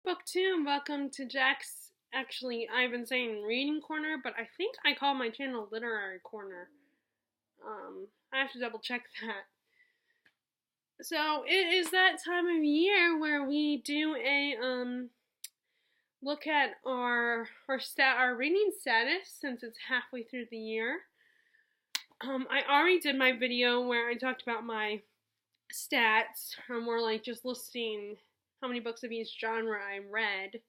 Book two, and welcome to Jack's. Actually, I've been saying reading corner, but I think I call my channel literary corner. I have to double check that. So it is that time of year where we do a look at our reading status since it's halfway through the year. I already did my video where I talked about my stats, more like just listing how many books of each genre I read.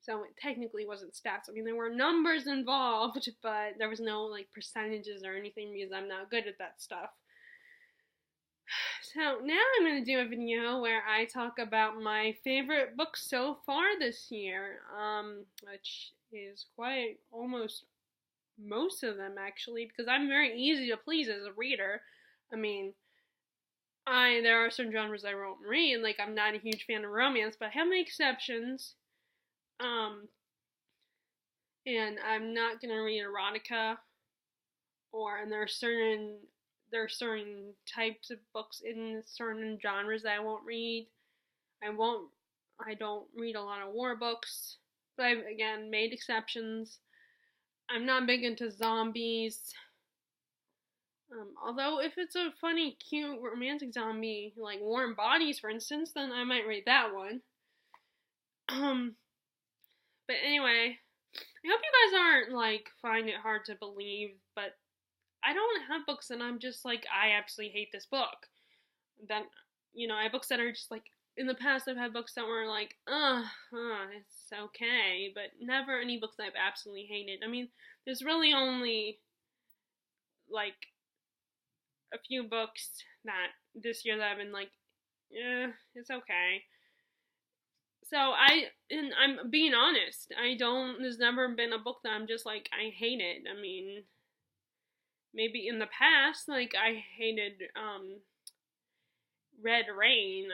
So it technically wasn't stats. I mean, there were numbers involved, but there was no like percentages or anything because I'm not good at that stuff. So now I'm going to do a video where I talk about my favorite books so far this year, which is quite almost most of them actually, because I'm very easy to please as a reader. I mean, there are certain genres I won't read. Like, I'm not a huge fan of romance, but I have my exceptions. And I'm not gonna read erotica, and there are certain types of books in certain genres that I won't read. I don't read a lot of war books, but I've again made exceptions. I'm not big into zombies. Although if it's a funny, cute, romantic zombie, like Warm Bodies, for instance, then I might read that one. But anyway, I hope you guys aren't, like, find it hard to believe, but I don't have books that I'm just like, I absolutely hate this book. Then, I have books that are just like, in the past I've had books that were like, it's okay, but never any books that I've absolutely hated. I mean, there's really only, like, a few books that this year that I've been like, it's okay. So I'm being honest. There's never been a book that I'm just like, I hate it. I mean, maybe in the past, like, I hated, Red Rain.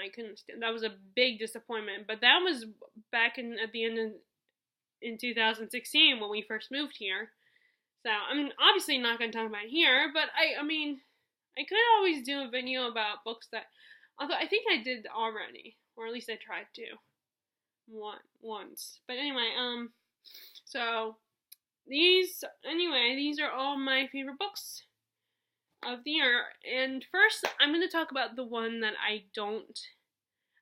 That was a big disappointment, but that was back at the end in 2016 when we first moved here. So, I'm obviously not going to talk about it here, but I mean, I could always do a video about books that, although I think I did already, or at least I tried to once. But anyway, so these are all my favorite books of the year. And first, I'm going to talk about the one that I don't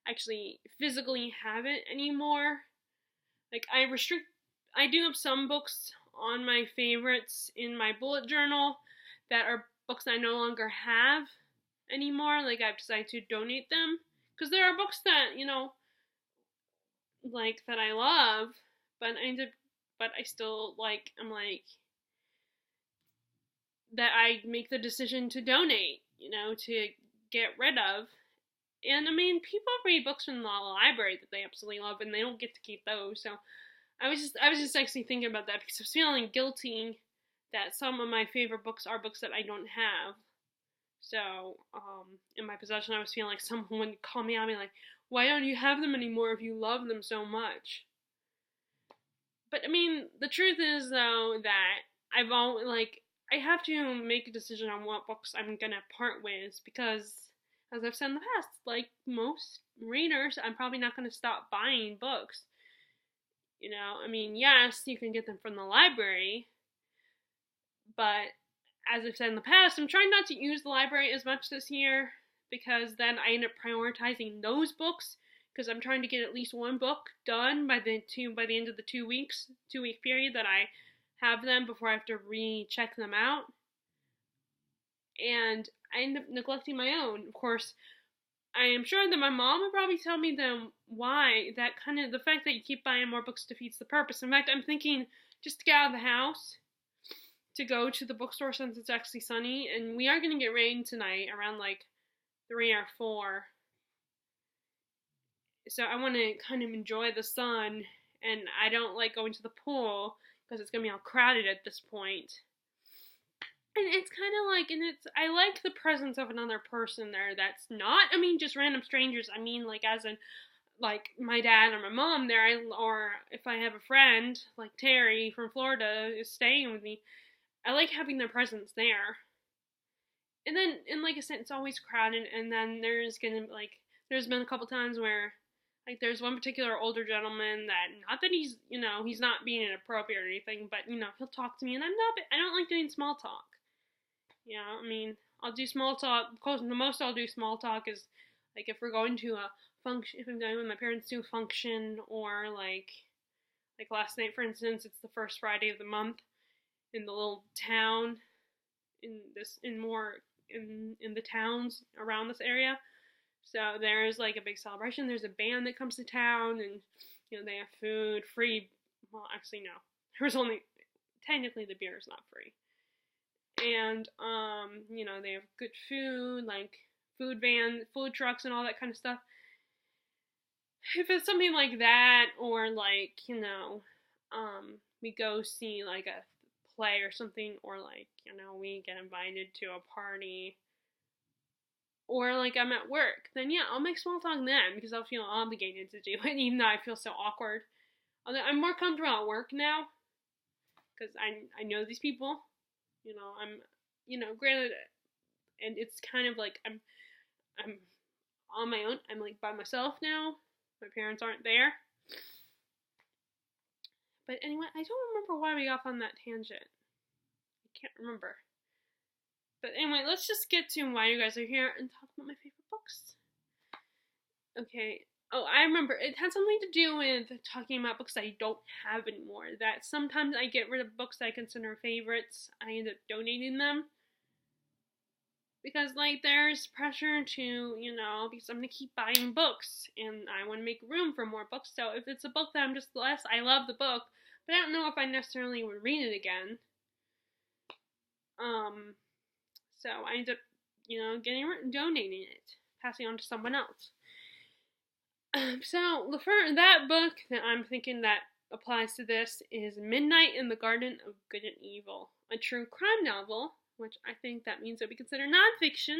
actually physically have it anymore. Like, I do have some books on my favorites in my bullet journal that are books I no longer have anymore. Like, I've decided to donate them. Because there are books that, like, that I love, but I still, like, I'm like, that I make the decision to donate, to get rid of. And I mean, people read books from the library that they absolutely love, and they don't get to keep those. So I was just actually thinking about that because I was feeling guilty that some of my favorite books are books that I don't have. So, in my possession, I was feeling like someone would call me out and be like, why don't you have them anymore if you love them so much? But I mean, the truth is, though, that I have to make a decision on what books I'm gonna part with because, as I've said in the past, like most readers, I'm probably not gonna stop buying books. I mean, yes, you can get them from the library, but as I've said in the past, I'm trying not to use the library as much this year because then I end up prioritizing those books because I'm trying to get at least one book done by the end of the 2 week period that I have them before I have to recheck them out. And I end up neglecting my own. Of course, I am sure that my mom would probably tell me then why the fact that you keep buying more books defeats the purpose. In fact, I'm thinking just to get out of the house to go to the bookstore since it's actually sunny, and we are going to get rain tonight around like 3 or 4. So I want to kind of enjoy the sun, and I don't like going to the pool because it's going to be all crowded at this point. And it's kind of like, I like the presence of another person there that's not, just random strangers. I mean, like, as in, like, my dad or my mom there, or if I have a friend, like Terry from Florida is staying with me, I like having their presence there. And like I said, it's always crowded, and then there's been a couple times where Like, there's one particular older gentleman that, not that he's, he's not being inappropriate or anything, but, he'll talk to me, and I don't like doing small talk. I mean, I'll do small talk. Of course, the most I'll do small talk is, like, if we're going to a function, if I'm going with my parents to a function, or, like last night, for instance, it's the first Friday of the month in the little town, in the towns around this area. So there's like a big celebration. There's a band that comes to town, and they have food, free. Well, actually no. There's only technically the beer is not free. And they have good food, like food trucks and all that kind of stuff. If it's something like that, or like, we go see like a play or something, or like, we get invited to a party, or like I'm at work, then yeah, I'll make small talk then, because I'll feel obligated to do it, even though I feel so awkward. Although I'm more comfortable at work now, because I know these people, I'm, granted, and it's kind of like I'm on my own, I'm like by myself now, my parents aren't there. But anyway, I don't remember why we got on that tangent. I can't remember. But anyway, let's just get to why you guys are here and talk about my favorite books. Okay. Oh, I remember. It had something to do with talking about books I don't have anymore. That sometimes I get rid of books that I consider favorites. I end up donating them. Because, like, there's pressure to, because I'm going to keep buying books. And I want to make room for more books. So if it's a book that I'm just less, I love the book, but I don't know if I necessarily would read it again. So I ended up, donating it, passing on to someone else. So that book that I'm thinking that applies to this is Midnight in the Garden of Good and Evil, a true crime novel, which I think that means that we consider nonfiction.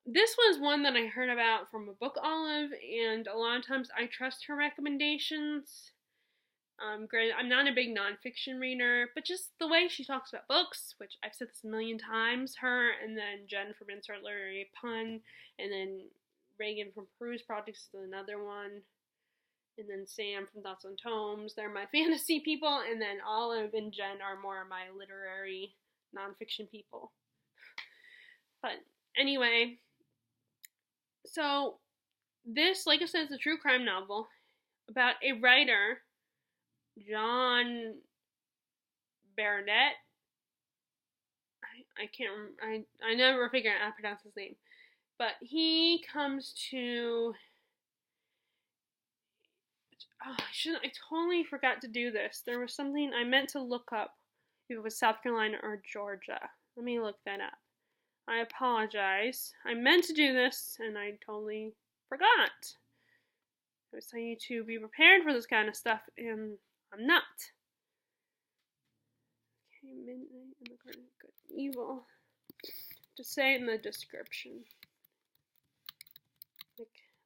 This was one that I heard about from a book Olive, and a lot of times I trust her recommendations. Granted, I'm not a big nonfiction reader, but just the way she talks about books, which I've said this a million times, her and then Jen from Insert Literary Pun, and then Reagan from Peruse Project is another one, and then Sam from Thoughts on Tomes. They're my fantasy people, and then Olive and Jen are more my literary nonfiction people. But anyway, so this, like I said, is a true crime novel about a writer, John Bernett. I can't remember. I never figured out how to pronounce his name. But he comes to... I totally forgot to do this. There was something I meant to look up if it was South Carolina or Georgia. Let me look that up. I apologize. I meant to do this, and I totally forgot. I was telling you to be prepared for this kind of stuff, and I'm not. Okay, Midnight in the Garden of Good and Evil. Just say it in the description.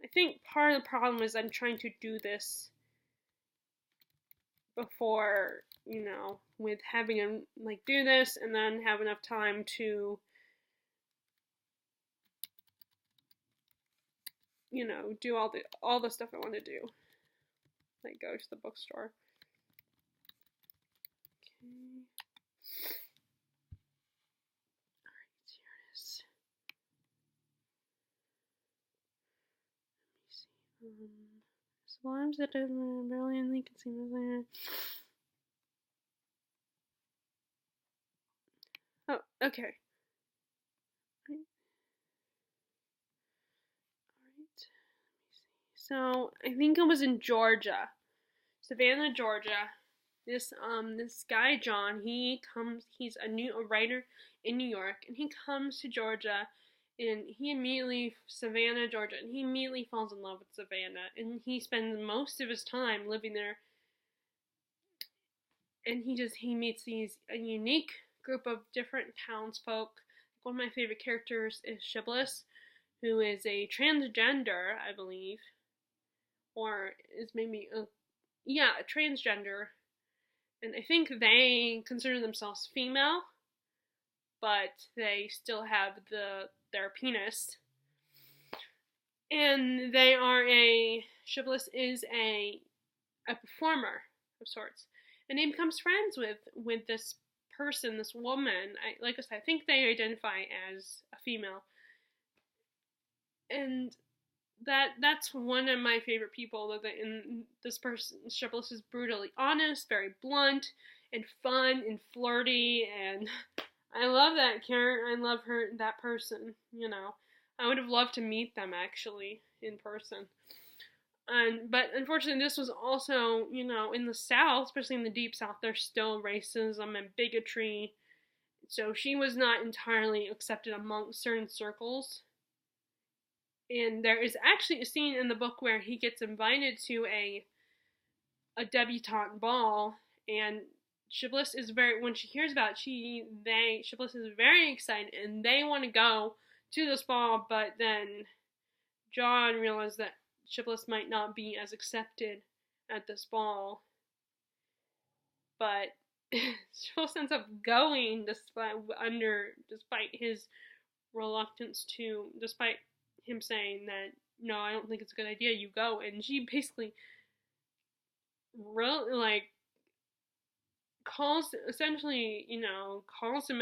I think part of the problem is I'm trying to do this before, with having to, do this and then have enough time to, do all the stuff I want to do. Like, go to the bookstore. Okay. Alright, here it is. Let me see. Sublimes that brilliantly conceived. Oh, okay. Alright. So I think it was in Georgia, Savannah, Georgia. This guy John, he's a writer in New York, and he comes to Georgia. And Savannah, Georgia, and he immediately falls in love with Savannah, and he spends most of his time living there. And he meets a unique group of different townsfolk. One of my favorite characters is Shibboleth, who is a transgender, I believe, or is maybe a transgender, and I think they consider themselves female, but they still have their penis. and Shibboleth is a performer of sorts, and he becomes friends with this person, this woman. Like I said, I think they identify as a female, and that's one of my favorite people. That in this person, Shibboleth is brutally honest, very blunt, and fun and flirty, and I love that character. I love that person. I would have loved to meet them actually in person. But unfortunately, this was also, in the South, especially in the Deep South, there's still racism and bigotry. So she was not entirely accepted among certain circles. And there is actually a scene in the book where he gets invited to a debutante ball, and Shibboleth is when she hears about it, Shibboleth is very excited, and they want to go to this ball, but then John realized that Shibboleth might not be as accepted at this ball, but Shibboleth ends up going despite his reluctance to, despite him saying that, no, I don't think it's a good idea, you go, and she basically really, calls him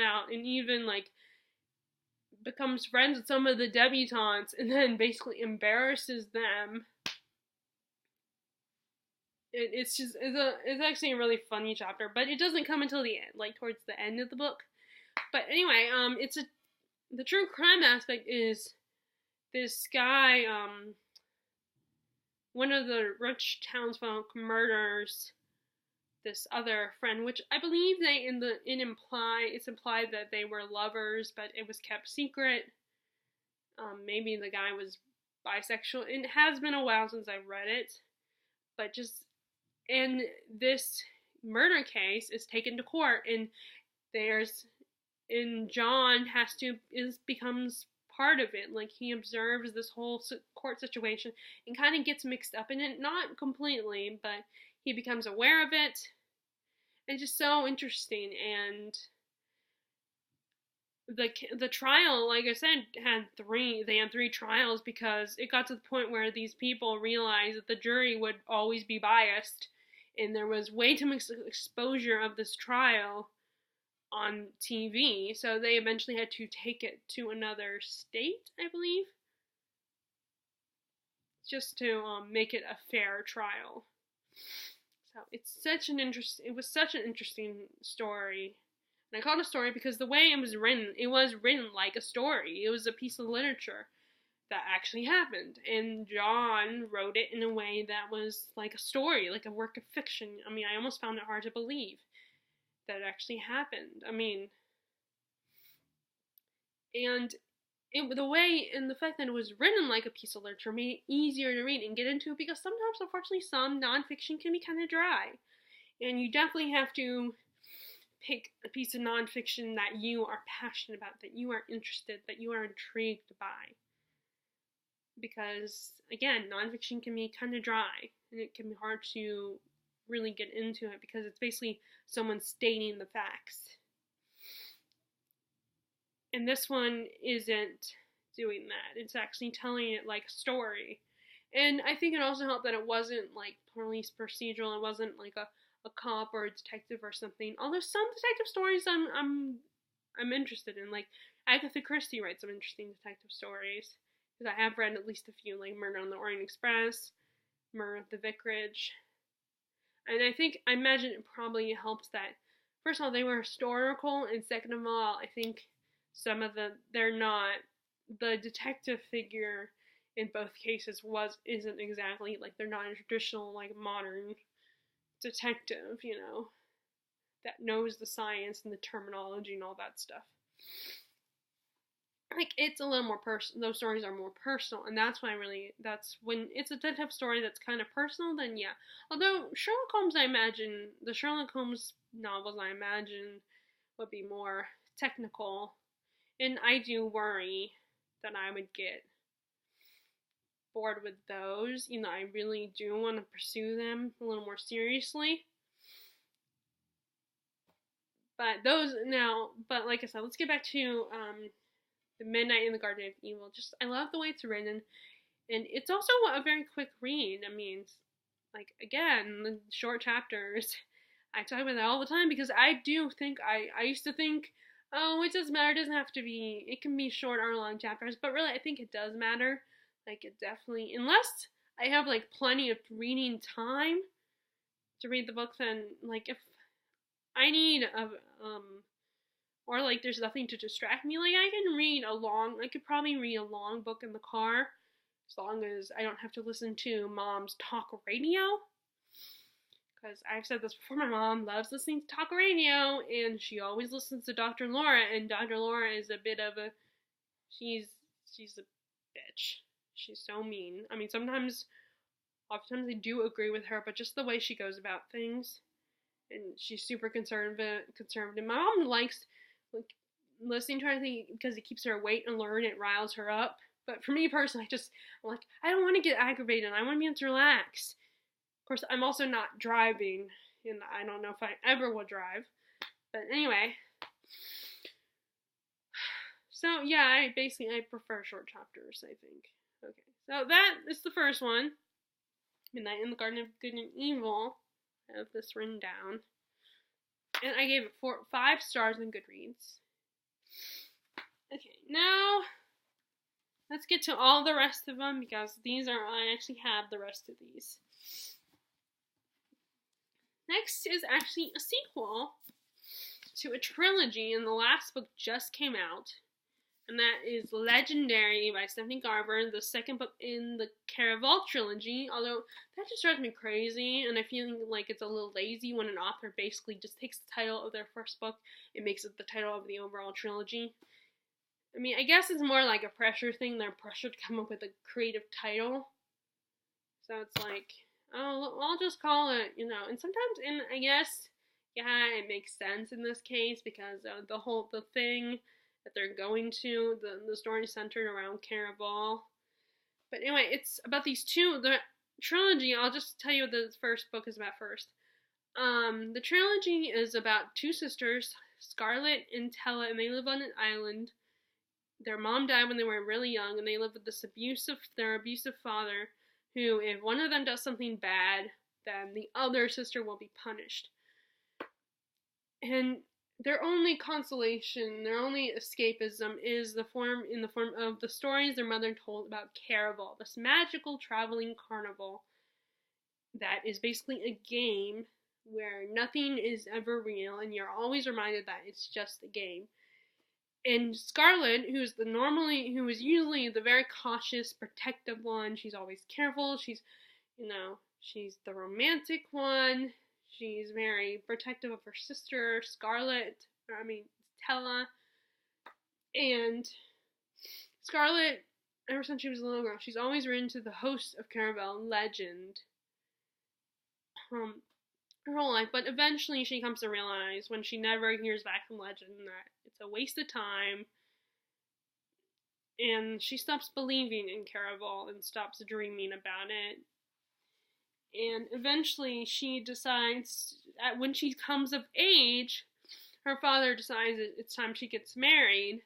out, and even, becomes friends with some of the debutantes, and then basically embarrasses them. It's actually a really funny chapter, but it doesn't come until the end, towards the end of the book. But anyway, the true crime aspect is this guy, one of the rich townsfolk murders this other friend, which I believe it's implied that they were lovers, but it was kept secret. Maybe the guy was bisexual. It has been a while since I read it, but and this murder case is taken to court, and John becomes part of it. He observes this whole court situation and kind of gets mixed up in it, not completely, but he becomes aware of it. It's just so interesting, and the trial, like I said, had three trials, because it got to the point where these people realized that the jury would always be biased, and there was way too much exposure of this trial on TV, so they eventually had to take it to another state, I believe, just to make it a fair trial. So it was such an interesting story. And I call it a story because the way it was written like a story. It was a piece of literature that actually happened. And John wrote it in a way that was like a story, like a work of fiction. I mean, I almost found it hard to believe that it actually happened. I mean, and the way and the fact that it was written like a piece of literature made it easier to read and get into it, because sometimes, unfortunately, some nonfiction can be kind of dry. And you definitely have to pick a piece of nonfiction that you are passionate about, that you are interested, that you are intrigued by. Because, again, nonfiction can be kind of dry, and it can be hard to really get into it, because it's basically someone stating the facts. And this one isn't doing that. It's actually telling it like a story. And I think it also helped that it wasn't like police procedural. It wasn't like a cop or a detective or something. Although some detective stories I'm interested in. Like Agatha Christie writes some interesting detective stories. Because I have read at least a few, like Murder on the Orient Express, Murder at the Vicarage. And I imagine it probably helps that, first of all, they were historical, and second of all, I think the detective figure in both cases isn't exactly, like, they're not a traditional, like, modern detective, that knows the science and the terminology and all that stuff. Like, it's a little more personal. Those stories are more personal, and that's when it's a detective story that's kind of personal, then yeah. Although Sherlock Holmes, the Sherlock Holmes novels, I imagine, would be more technical. And I do worry that I would get bored with those. I really do want to pursue them a little more seriously. But like I said, let's get back to The Midnight in the Garden of Evil. I love the way it's written. And it's also a very quick read. I mean, like, again, the short chapters. I talk about that all the time because I do think, I used to think, oh, it doesn't matter. It doesn't have to be, it can be short or long chapters. But really, I think it does matter. Like, it definitely, unless I have, like, plenty of reading time to read the book, then, like, if I need or like there's nothing to distract me, like I could probably read a long book in the car as long as I don't have to listen to Mom's talk radio. Because I've said this before, my mom loves listening to talk radio, and she always listens to Dr. Laura, and Dr. Laura is a bit of a, she's a bitch. She's so mean. I mean, oftentimes I do agree with her, but just the way she goes about things, and she's super conservative. My mom likes, like, listening to her because it keeps her awake and alert. It riles her up. But for me personally, I'm like, I don't want to get aggravated. I want to be able to relax. Of course, I'm also not driving, and I don't know if I ever will drive. But anyway, so yeah, I prefer short chapters, I think. Okay, so that is the first one, Midnight in the Garden of Good and Evil. I have this written down, and I gave it 5 stars on Goodreads. Okay, now let's get to all the rest of them because I actually have the rest of these. Next is actually a sequel to a trilogy, and the last book just came out, and that is Legendary by Stephanie Garber, the second book in the Caraval trilogy, although that just drives me crazy, and I feel like it's a little lazy when an author basically just takes the title of their first book and makes it the title of the overall trilogy. I mean, I guess it's more like a pressure thing. They're pressured to come up with a creative title. So it's like, oh, I'll just call it, and sometimes, and I guess, yeah, it makes sense in this case because the thing that they're going to, the story is centered around Caraval. But anyway, it's about these two, the trilogy, I'll just tell you what the first book is about first. The trilogy is about 2 sisters, Scarlet and Tella, and they live on an island. Their mom died when they were really young, and they live with their abusive father, who, if one of them does something bad, then the other sister will be punished. And their only consolation, their only escapism is in the form of the stories their mother told about Caraval, this magical traveling carnival that is basically a game where nothing is ever real, and you're always reminded that it's just a game. And Scarlet, who is usually the very cautious, protective one, she's always careful, she's the romantic one, she's very protective of her sister, Tella. And Scarlet, ever since she was a little girl, she's always written to the host of Caraval, Legend, her whole life, but eventually she comes to realize when she never hears back from Legend that it's a waste of time, and she stops believing in Caraval and stops dreaming about it. And eventually she decides, when she comes of age, her father decides it's time she gets married,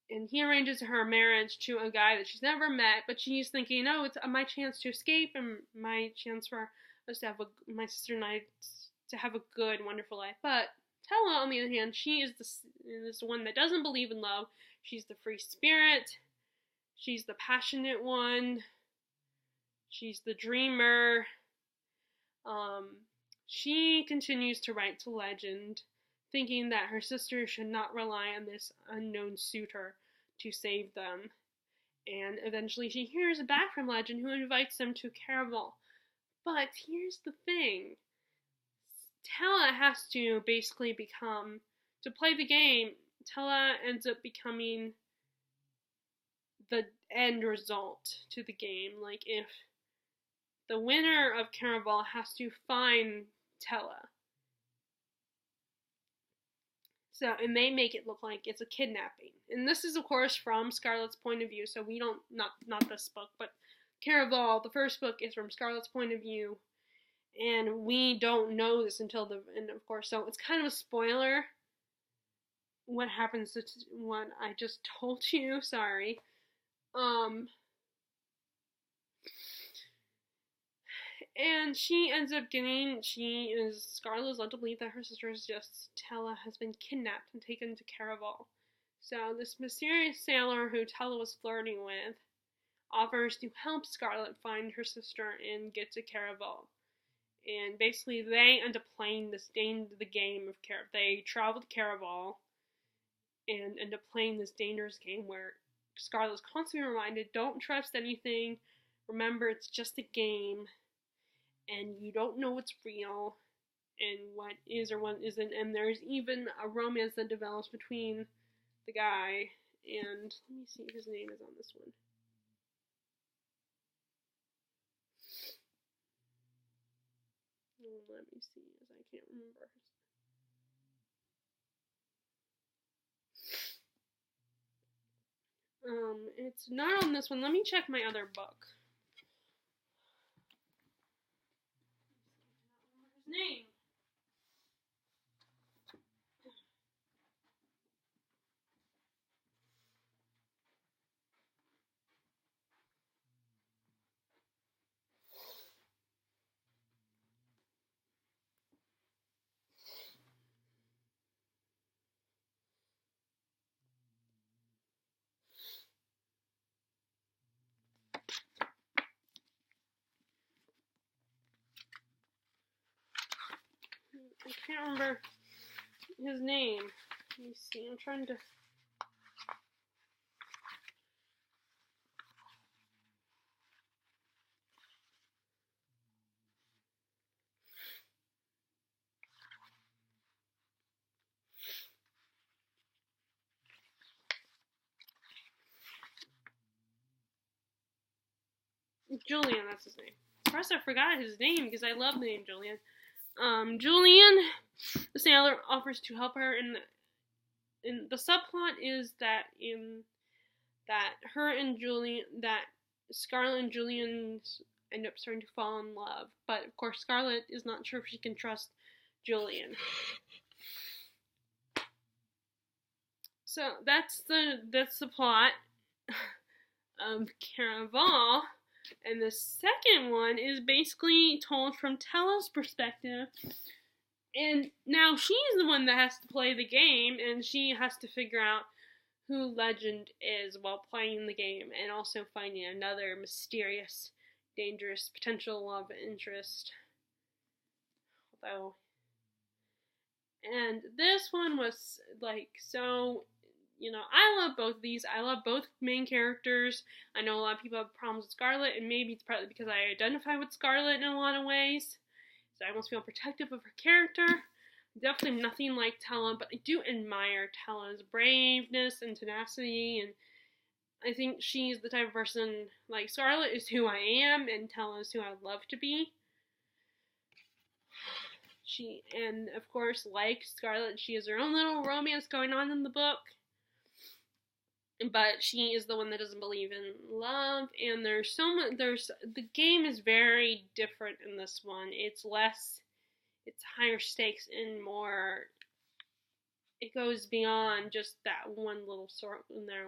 and he arranges her marriage to a guy that she's never met, but she's thinking, oh, it's my chance to escape and my chance for us to have my sister and I to have a good, wonderful life. But Tella, on the other hand, she is this one that doesn't believe in love. She's the free spirit. She's the passionate one. She's the dreamer. She continues to write to Legend, thinking that her sister should not rely on this unknown suitor to save them. And eventually she hears back from Legend, who invites them to Caraval. But here's the thing. Tella has to basically to play the game, Tella ends up becoming the end result to the game. Like, if the winner of Caraval has to find Tella. So, and they make it look like it's a kidnapping. And this is, of course, from Scarlet's point of view, so we don't, not this book, but Caraval, the first book, is from Scarlet's point of view, and we don't know this until the end, of course, so it's kind of a spoiler what happens to what I just told you, sorry. And she ends up Scarlet is led to believe that her sister Tella has been kidnapped and taken to Caraval. So this mysterious sailor who Tella was flirting with offers to help Scarlet find her sister and get to Caraval. And basically they end up playing the game of Caraval. They travel to Caraval and end up playing this dangerous game where Scarlet is constantly reminded, don't trust anything, remember it's just a game, and you don't know what's real and what is or what isn't, and there's even a romance that develops between the guy and, let me see if his name is on this one. Let me see, as I can't remember. It's not on this one. Let me check my other book. His name. I can't remember his name. Let me see. I'm trying to. Julian, that's his name. First, I forgot his name because I love the name Julian. Julian, the sailor, offers to help her, and the subplot is that Scarlet and Julian end up starting to fall in love, but of course Scarlet is not sure if she can trust Julian. So that's the plot of Caraval. And the second one is basically told from Tella's perspective. And now she's the one that has to play the game, and she has to figure out who Legend is while playing the game, and also finding another mysterious, dangerous potential love interest. And this one was so. I love both of these. I love both main characters. I know a lot of people have problems with Scarlet, and maybe it's partly because I identify with Scarlet in a lot of ways. So I almost feel protective of her character. Definitely nothing like Tella, but I do admire Tella's braveness and tenacity, and I think she's the type of person, Scarlet is who I am, and Tella is who I would love to be. And of course, like Scarlet, she has her own little romance going on in the book. But she is the one that doesn't believe in love, and the game is very different in this one. It's higher stakes and more, it goes beyond just that one little sort in there,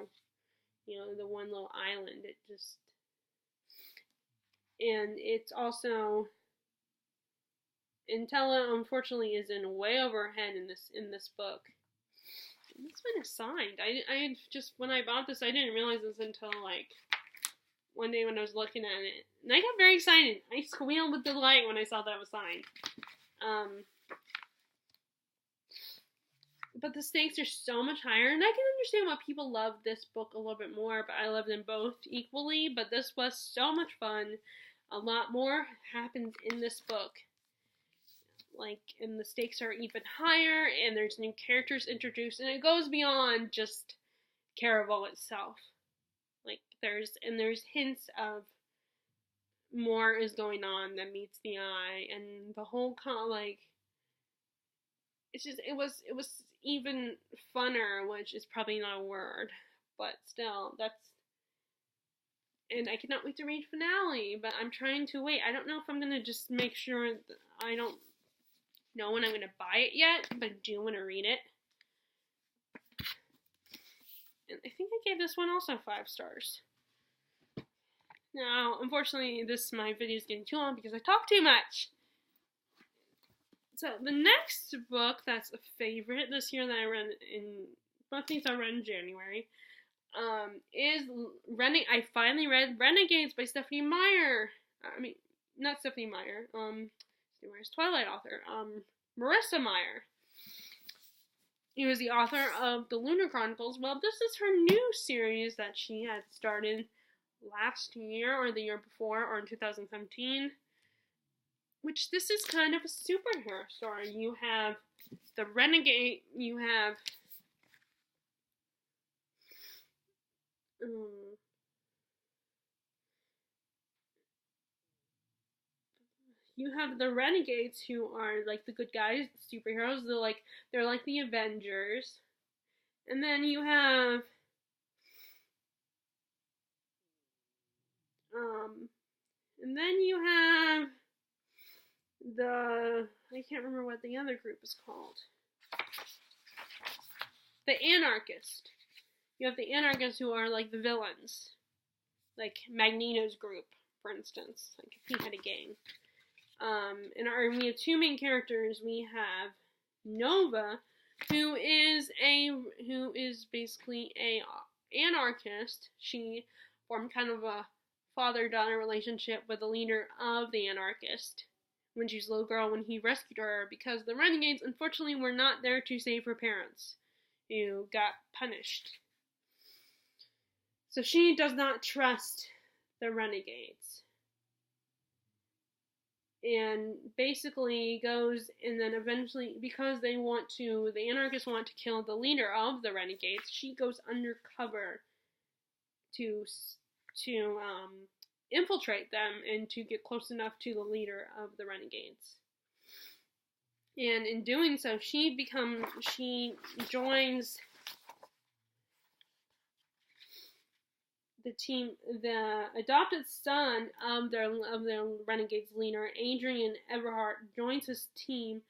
the one little island. And it's also, Tella unfortunately is in way over her head in this book. This one is signed. I just, when I bought this, I didn't realize this until one day when I was looking at it, and I got very excited. I squealed with delight when I saw that it was signed. But the stakes are so much higher, and I can understand why people love this book a little bit more, but I love them both equally. But this was so much fun. A lot more happens in this book. And the stakes are even higher, and there's new characters introduced, and it goes beyond just Caraval itself. There's hints of more is going on than meets the eye, and the whole it was even funner, which is probably not a word, but still, and I cannot wait to read finale, but I'm trying to wait. I don't know if I'm gonna just make sure that I don't know when I'm going to buy it yet, but I do want to read it. And I think I gave this one also 5 stars. Now, unfortunately, my video is getting too long because I talk too much. So the next book that's a favorite this year that I read both these I read in January, is I finally read Renegades by Stephenie Meyer. I mean, not Stephenie Meyer. Stephenie Meyer's Twilight author. Marissa Meyer. He was the author of the Lunar Chronicles. Well, this is her new series that she had started last year or the year before, or in 2017. Which this is kind of a superhero story. You have the Renegade. You have the Renegades, who are like the good guys, the superheroes. They're like the Avengers, and then you have I can't remember what the other group is called. The Anarchist. You have the Anarchists, who are like the villains, like Magneto's group, for instance. Like if he had a gang. We have two main characters. We have Nova, who is basically a anarchist. She formed kind of a father-daughter relationship with the leader of the anarchist when she was a little girl, when he rescued her, because the Renegades unfortunately were not there to save her parents, who got punished. So she does not trust the Renegades. And basically goes, and then eventually, because the anarchists want to kill the leader of the Renegades, she goes undercover to infiltrate them and to get close enough to the leader of the Renegades. And in doing so, she joins the team. The adopted son of their Renegades leader, Adrian Everhart, joins his team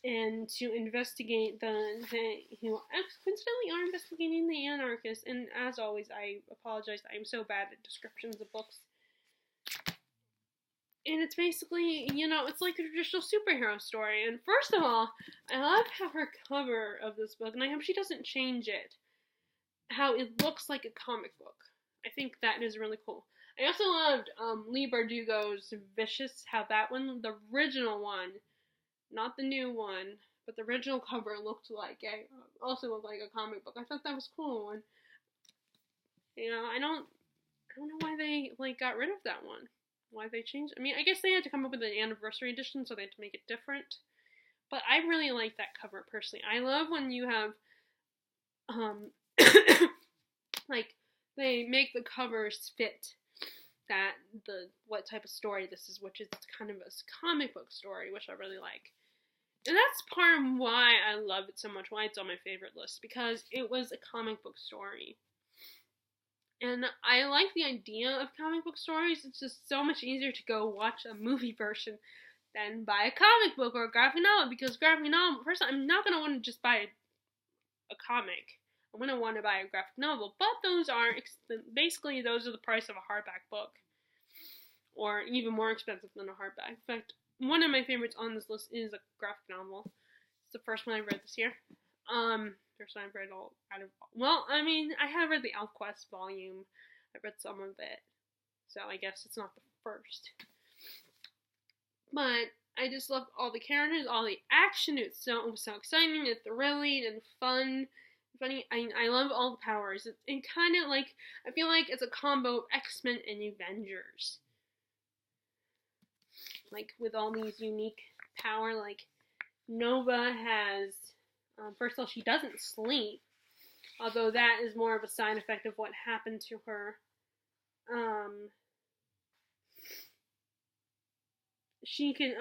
and to investigate who coincidentally are investigating the anarchists. And as always, I apologize, I'm so bad at descriptions of books. And it's basically, it's like a traditional superhero story. And first of all, I love how her cover of this book, and I hope she doesn't change it, how it looks like a comic book. I think that is really cool. I also loved Leigh Bardugo's Vicious, how that one, the original one, not the new one, but the original cover also looked like a comic book. I thought that was cool. And I don't know why they got rid of that one. Why they changed it. I mean, I guess they had to come up with an anniversary edition, so they had to make it different. But I really like that cover personally. I love when you have they make the covers fit what type of story this is, which is kind of a comic book story, which I really like. And that's part of why I love it so much, why it's on my favorite list, because it was a comic book story. And I like the idea of comic book stories. It's just so much easier to go watch a movie version than buy a comic book or a graphic novel, because graphic novel, first I'm not going to want to just buy a comic. I'm going to want to buy a graphic novel, but those are the price of a hardback book, or even more expensive than a hardback. In fact, one of my favorites on this list is a graphic novel. It's the first one I read this year. First one I've read I have read the ElfQuest volume. I read some of it, so I guess it's not the first. But I just love all the characters, all the action. It was so exciting and thrilling and fun. Funny. I love all the powers. It kind of I feel like it's a combo of X-Men and Avengers. With all these unique power, Nova has, first of all, she doesn't sleep, although that is more of a side effect of what happened to her. She can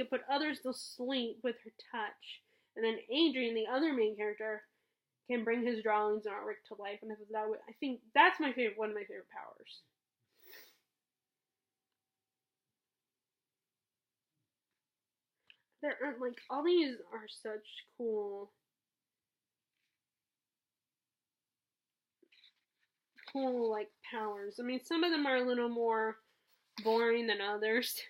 put others to sleep with her touch. And then Adrian, the other main character, can bring his drawings and artwork to life. And I think that's one of my favorite powers. There are all these are such cool cool, like, powers. I mean, some of them are a little more boring than others.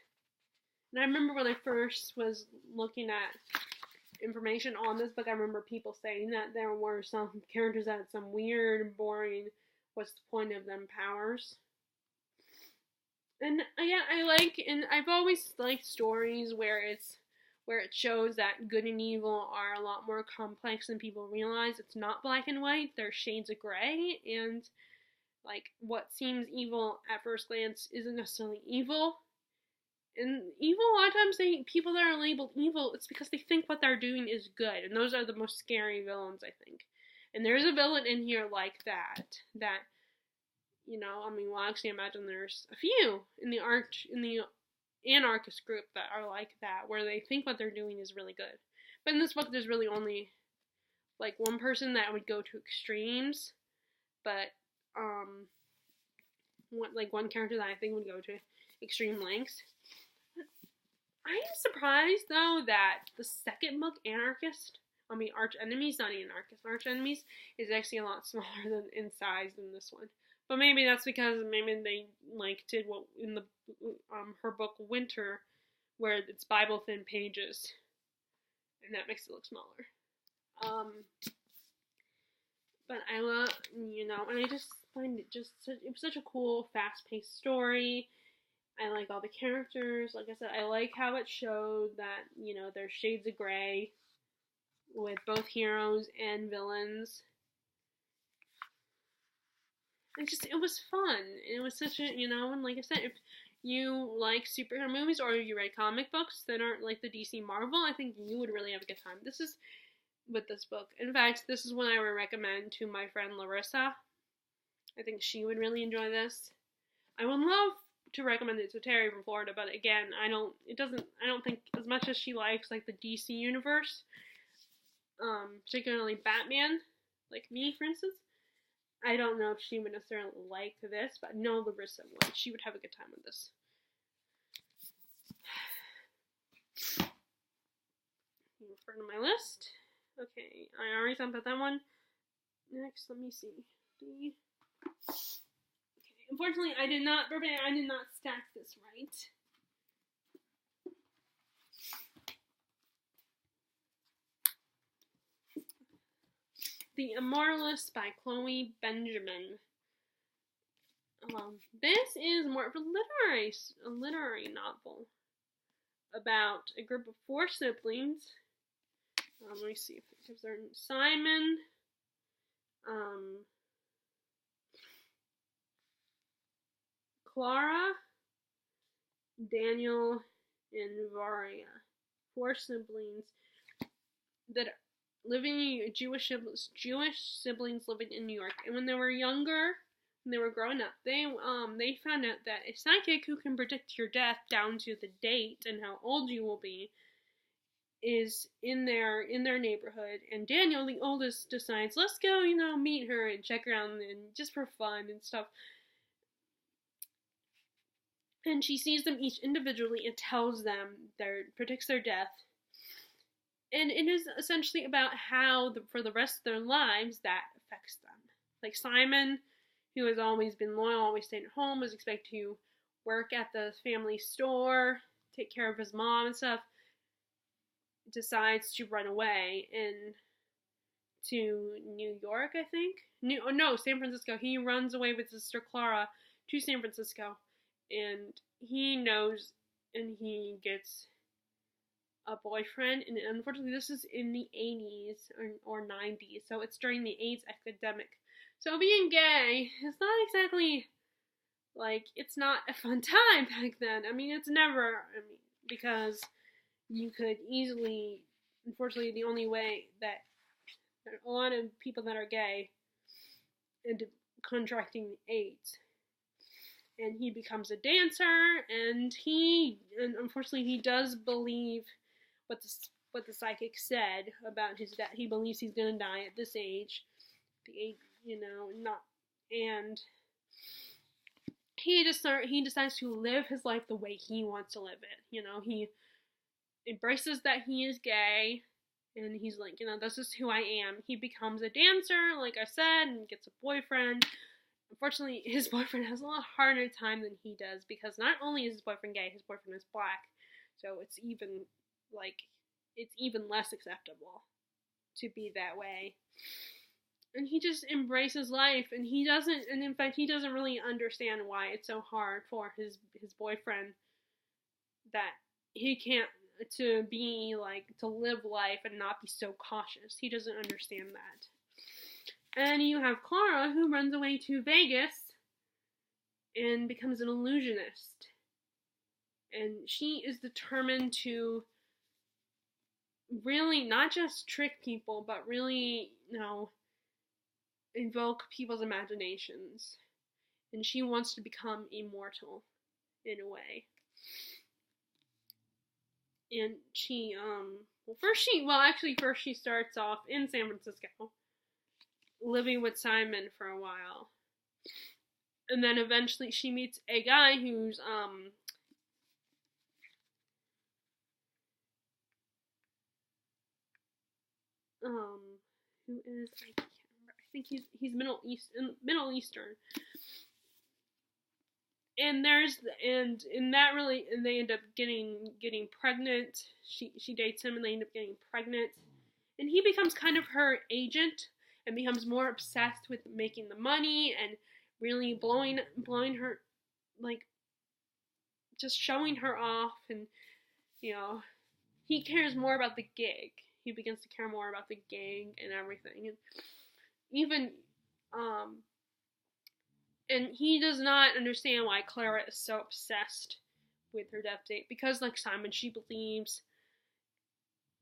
And I remember when I first was looking at information on this book, I remember people saying that there were some characters that had some weird, boring, what's the point of them powers. And yeah, and I've always liked stories where it shows that good and evil are a lot more complex than people realize. It's not black and white, there's shades of gray, and like what seems evil at first glance isn't necessarily evil. And evil, a lot of times people that are labeled evil, it's because they think what they're doing is good, and those are the most scary villains, I think. And there's a villain in here like that, I mean, well, actually, imagine there's a few in the anarchist group that are like that, where they think what they're doing is really good. But in this book, there's really only, like, one person that would go to extremes, but, one character that I think would go to extreme lengths. I am surprised, though, that the second book, Arch Enemies, not Anarchist, Arch Enemies, is actually a lot smaller in size than this one. But maybe that's because maybe they, did what in the, her book Winter, where it's Bible-thin pages, and that makes it look smaller. But I love, and I just find it was such a cool, fast-paced story. I like all the characters. Like I said, I like how it showed that, there's shades of gray with both heroes and villains. It was fun. It was such a, and like I said, if you like superhero movies or you read comic books that aren't like the DC Marvel, I think you would really have a good time. With this book. In fact, this is one I would recommend to my friend Larissa. I think she would really enjoy this. I would love to recommend it to Terry from Florida, but again, I don't think as much as she likes like the DC universe, particularly Batman, like me for instance, I don't know if she would necessarily like this, but no, Larissa would. She would have a good time with this. Refer to my list. Okay, I already talked about that one. Next, let me see. Okay, unfortunately, I did not stack this right. The Immortalist by Chloe Benjamin. This is more of a literary novel about a group of 4 siblings. Let me see if it gives their name. Simon, Clara, Daniel, and Varia. 4 siblings that Jewish siblings living in New York. And when they were younger, when they were growing up, they found out that a psychic who can predict your death down to the date and how old you will be is in their neighborhood. And Daniel, the oldest, decides, let's go, meet her and check around and just for fun and stuff. And she sees them each individually and tells them, predicts their death. And it is essentially about how, for the rest of their lives, that affects them. Like Simon, who has always been loyal, always stayed at home, was expected to work at the family store, take care of his mom and stuff, decides to run away to New York, I think. San Francisco. He runs away with his sister Clara to San Francisco, and he knows, and he gets a boyfriend, and unfortunately this is in the 80s or 90s, so it's during the AIDS epidemic. So being gay is not exactly, it's not a fun time back then. I mean, it's never, because you could easily, unfortunately, the only way that a lot of people that are gay end up contracting AIDS. And he becomes a dancer, and unfortunately he does believe what the psychic said about his death. He believes he's gonna die at this age, and he decides to live his life the way he wants to live it. He embraces that he is gay, and he's this is who I am. He becomes a dancer, like I said, and gets a boyfriend. unfortunately, his boyfriend has a lot harder time than he does, because not only is his boyfriend gay, his boyfriend is black, so like it's even less acceptable to be that way. And he just embraces life, and in fact he doesn't really understand why it's so hard for his boyfriend, that he can't to live life and not be so cautious. He doesn't understand that. And you have Clara, who runs away to Vegas and becomes an illusionist. And she is determined to really not just trick people, but really, invoke people's imaginations. And she wants to become immortal, in a way. And first she starts off in San Francisco, living with Simon for a while. And then eventually she meets a guy who's, who is, I can't remember, I think he's Middle Eastern. And they end up getting pregnant. She dates him, and they end up getting pregnant. And he becomes kind of her agent, and becomes more obsessed with making the money and really blowing her, like, just showing her off. And he cares more about the gig. He begins to care more about the gig and everything. And even and he does not understand why Clara is so obsessed with her death date, because, like Simon, she believes,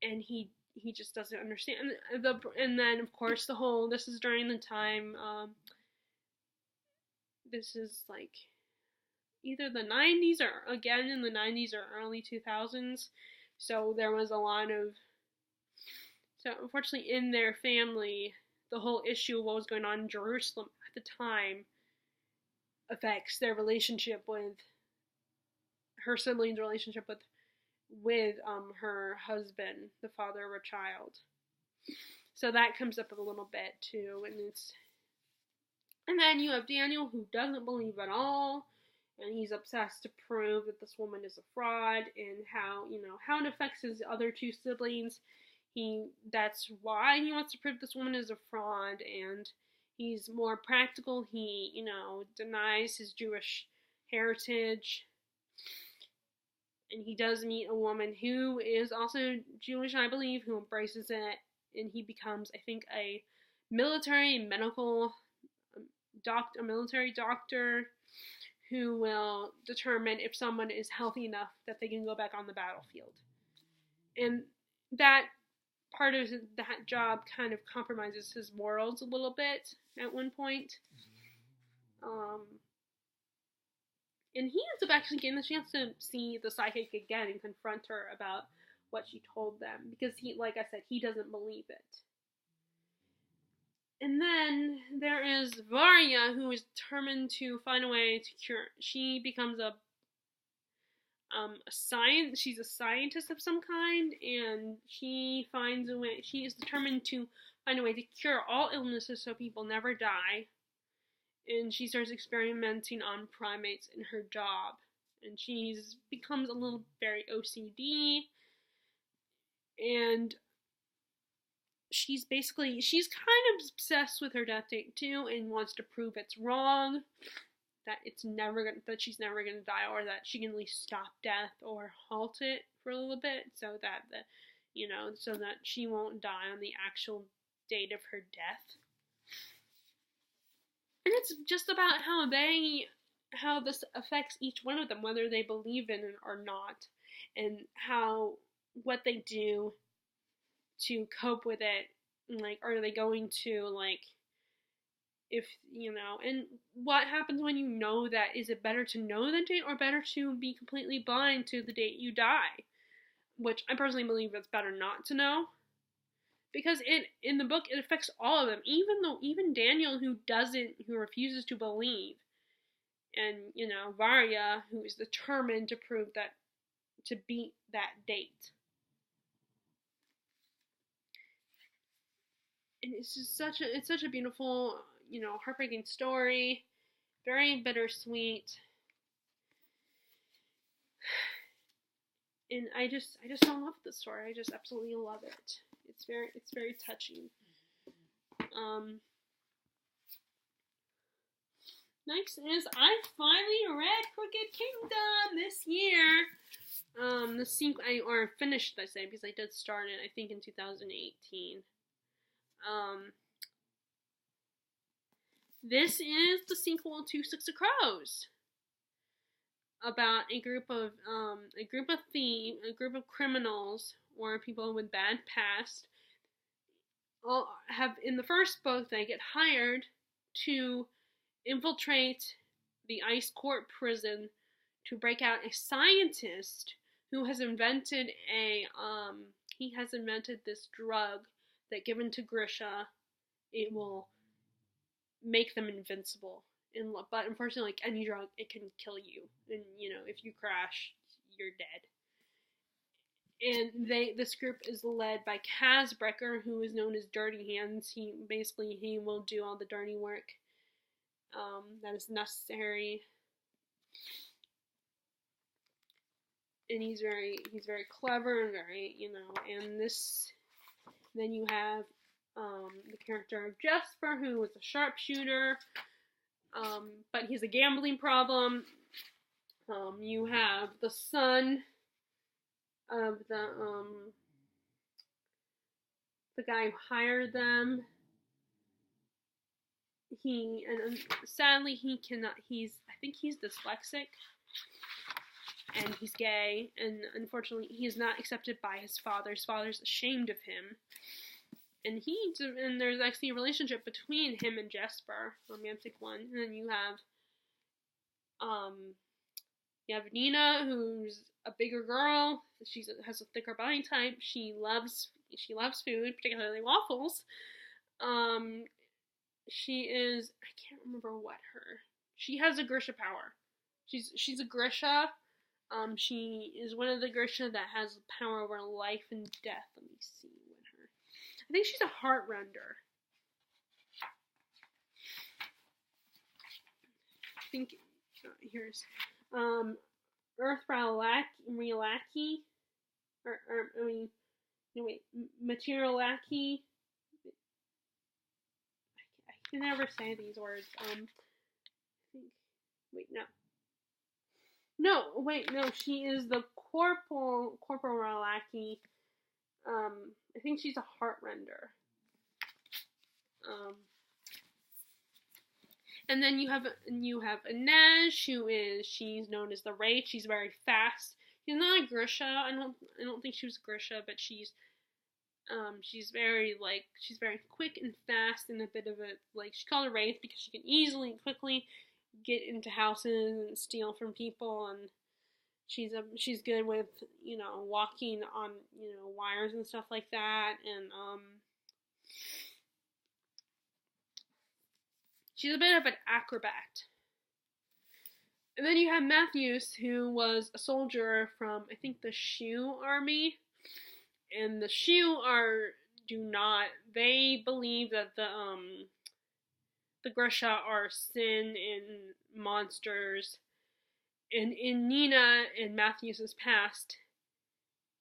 and he just doesn't understand. And then, of course, this is during the time, this is like either the 90s or again in the 90s or early 2000s. So there was a lot of, so unfortunately in their family, the whole issue of what was going on in Jerusalem at the time affects their relationship with her siblings' relationship with her husband, the father of her child. So that comes up a little bit too, and then you have Daniel, who doesn't believe at all, and he's obsessed to prove that this woman is a fraud, and how it affects his other two siblings. That's why he wants to prove this woman is a fraud, and he's more practical. He, denies his Jewish heritage. And he does meet a woman who is also Jewish, I believe, who embraces it. And he becomes, I think, a military doctor who will determine if someone is healthy enough that they can go back on the battlefield. And that part of that job kind of compromises his morals a little bit at one point. And he ends up actually getting the chance to see the psychic again and confront her about what she told them, because like I said, he doesn't believe it. And then there is Varya, who is determined to find a way to cure. She becomes she's a scientist of some kind, and she finds a way. She is determined to find a way to cure all illnesses so people never die. And she starts experimenting on primates in her job. And becomes a little very OCD. And she's kind of obsessed with her death date too, and wants to prove it's wrong, that she's never gonna die, or that she can at least stop death or halt it for a little bit, so that so that she won't die on the actual date of her death. And it's just about how this affects each one of them, whether they believe in it or not, and what they do to cope with it. Like, are they going to, like, if, and what happens when you know that? Is it better to know the date, or better to be completely blind to the date you die? Which I personally believe it's better not to know. Because in the book, it affects all of them, even Daniel, who refuses to believe, and Varya, who is determined to prove that, to beat that date. And it's just such a beautiful, heartbreaking story. very bittersweet. And I just don't love the story. I just absolutely love it. It's very touching. Next is I finally read Crooked Kingdom this year. The sequel, or finished, I say, because I did start it, I think, in 2018. This is the sequel to Six of Crows, about a group of thieves, a group of criminals, or people with bad past. All have, in the first book, they get hired to infiltrate the Ice Court prison to break out a scientist who has invented this drug that, given to Grisha, it will make them invincible. But unfortunately, like any drug, it can kill you. And, if you crash, you're dead. And this group is led by Kaz Brekker, who is known as Dirty Hands. He will do all the dirty work that is necessary. And he's very clever and very, and this, then you have the character of Jesper, who is a sharpshooter, but he's a gambling problem. You have the son of the guy who hired them. Sadly he cannot, I think he's dyslexic, and he's gay, and unfortunately he is not accepted by his father. His father's ashamed of him. And there's actually a relationship between him and Jesper, a romantic one. And then you have Nina, who's a bigger girl. She has a thicker body type. She loves food, particularly waffles. She is, I can't remember she has a Grisha power. She's a Grisha. She is one of the Grisha that has power over life and death. Let me see I think she's a Heartrender. I think here's Earth Realaki, Materialaki. I can never say these words. She is the Corporal Realaki. I think she's a Heartrender. And then you have Inej, she's known as the Wraith. She's very fast. She's not a Grisha. I don't think she was Grisha, but she's very quick and fast, and a bit of she's called a Wraith because she can easily and quickly get into houses and steal from people, and she's good with, walking on, wires and stuff like that, and she's a bit of an acrobat. And then you have Matthews, who was a soldier from, I think, the Shu army, and the Shu they believe that the Grisha are sin and monsters. And in Nina and Matthews' past,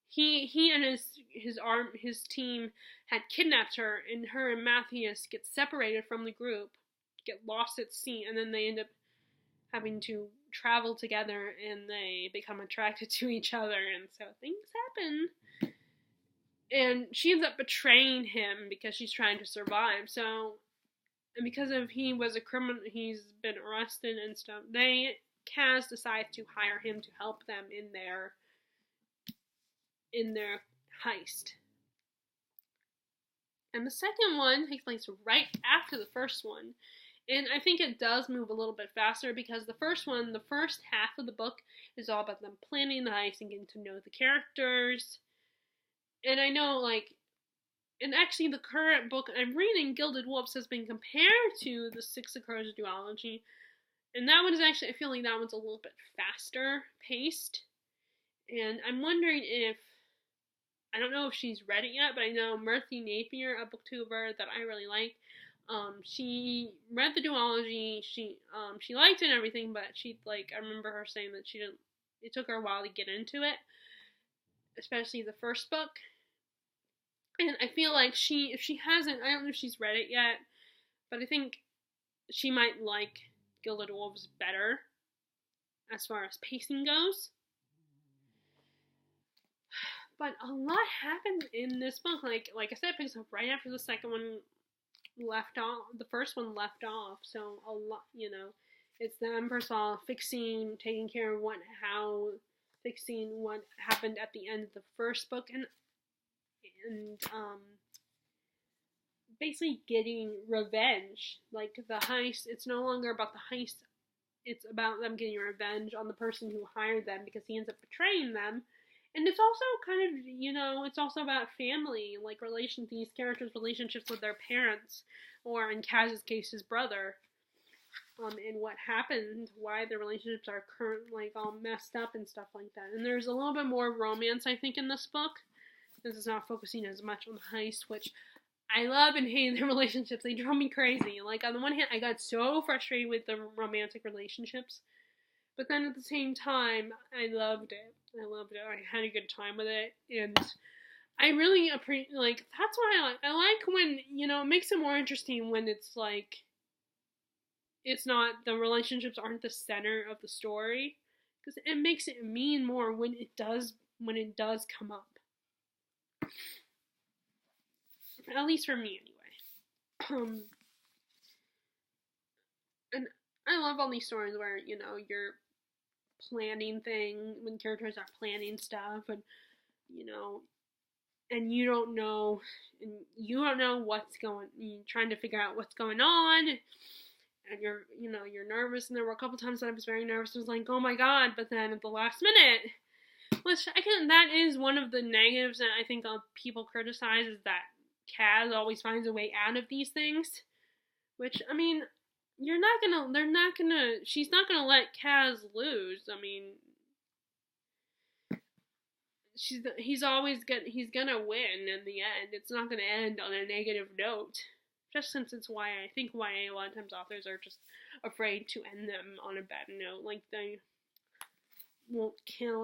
he and his team had kidnapped her, and her and Matthews get separated from the group, get lost at sea, and then they end up having to travel together, and they become attracted to each other, and so things happen. And she ends up betraying him because she's trying to survive. So, and because he was a criminal, he's been arrested and stuff. Kaz decides to hire him to help them in their heist. And the second one takes place right after the first one. And I think it does move a little bit faster because the first half of the book is all about them planning the heist and getting to know the characters. And I know, and actually the current book I'm reading, Gilded Wolves, has been compared to the Six of Crows duology. And that one is actually, I feel like that one's a little bit faster paced. And I'm wondering I don't know if she's read it yet, but I know Murthy Napier, a booktuber that I really like, She read the duology. She liked it and everything, but I remember her saying that she didn't. It took her a while to get into it, especially the first book. And I feel like if she hasn't, I don't know if she's read it yet, but I think she might like Gilded Wolves better as far as pacing goes. But a lot happened in this book. Like I said, it picks up right after the second one left off. The first one left off. So a lot, it's them first of all taking care of fixing what happened at the end of the first book, and basically getting revenge. Like the heist, it's no longer about the heist. It's about them getting revenge on the person who hired them because he ends up betraying them. And it's also kind of, it's also about family, like these characters' relationships with their parents, or in Kaz's case, his brother, and what happened, why their relationships are all messed up and stuff like that. And there's a little bit more romance, I think, in this book. This is not focusing as much on the heist, which I love and hate their relationships. They drove me crazy. Like, on the one hand, I got so frustrated with the romantic relationships, but then at the same time, I loved it. I had a good time with it, and I really appreciate, that's what I like. I like when, it makes it more interesting when it's it's not, the relationships aren't the center of the story, because it makes it mean more when it does come up. At least for me, anyway. And I love all these stories where, you're planning when characters are planning stuff, and and you don't know what's you're trying to figure out what's going on, and you're nervous. And there were a couple times that I was very nervous. I was like, oh my god, but then at the last minute, which that is one of the negatives that I think people criticize, is that Kaz always finds a way out of these things, which, I mean, she's not gonna let Kaz lose. I mean, he's gonna win in the end. It's not gonna end on a negative note. Just since it's YA, I think YA, a lot of times authors are just afraid to end them on a bad note. Like, they won't kill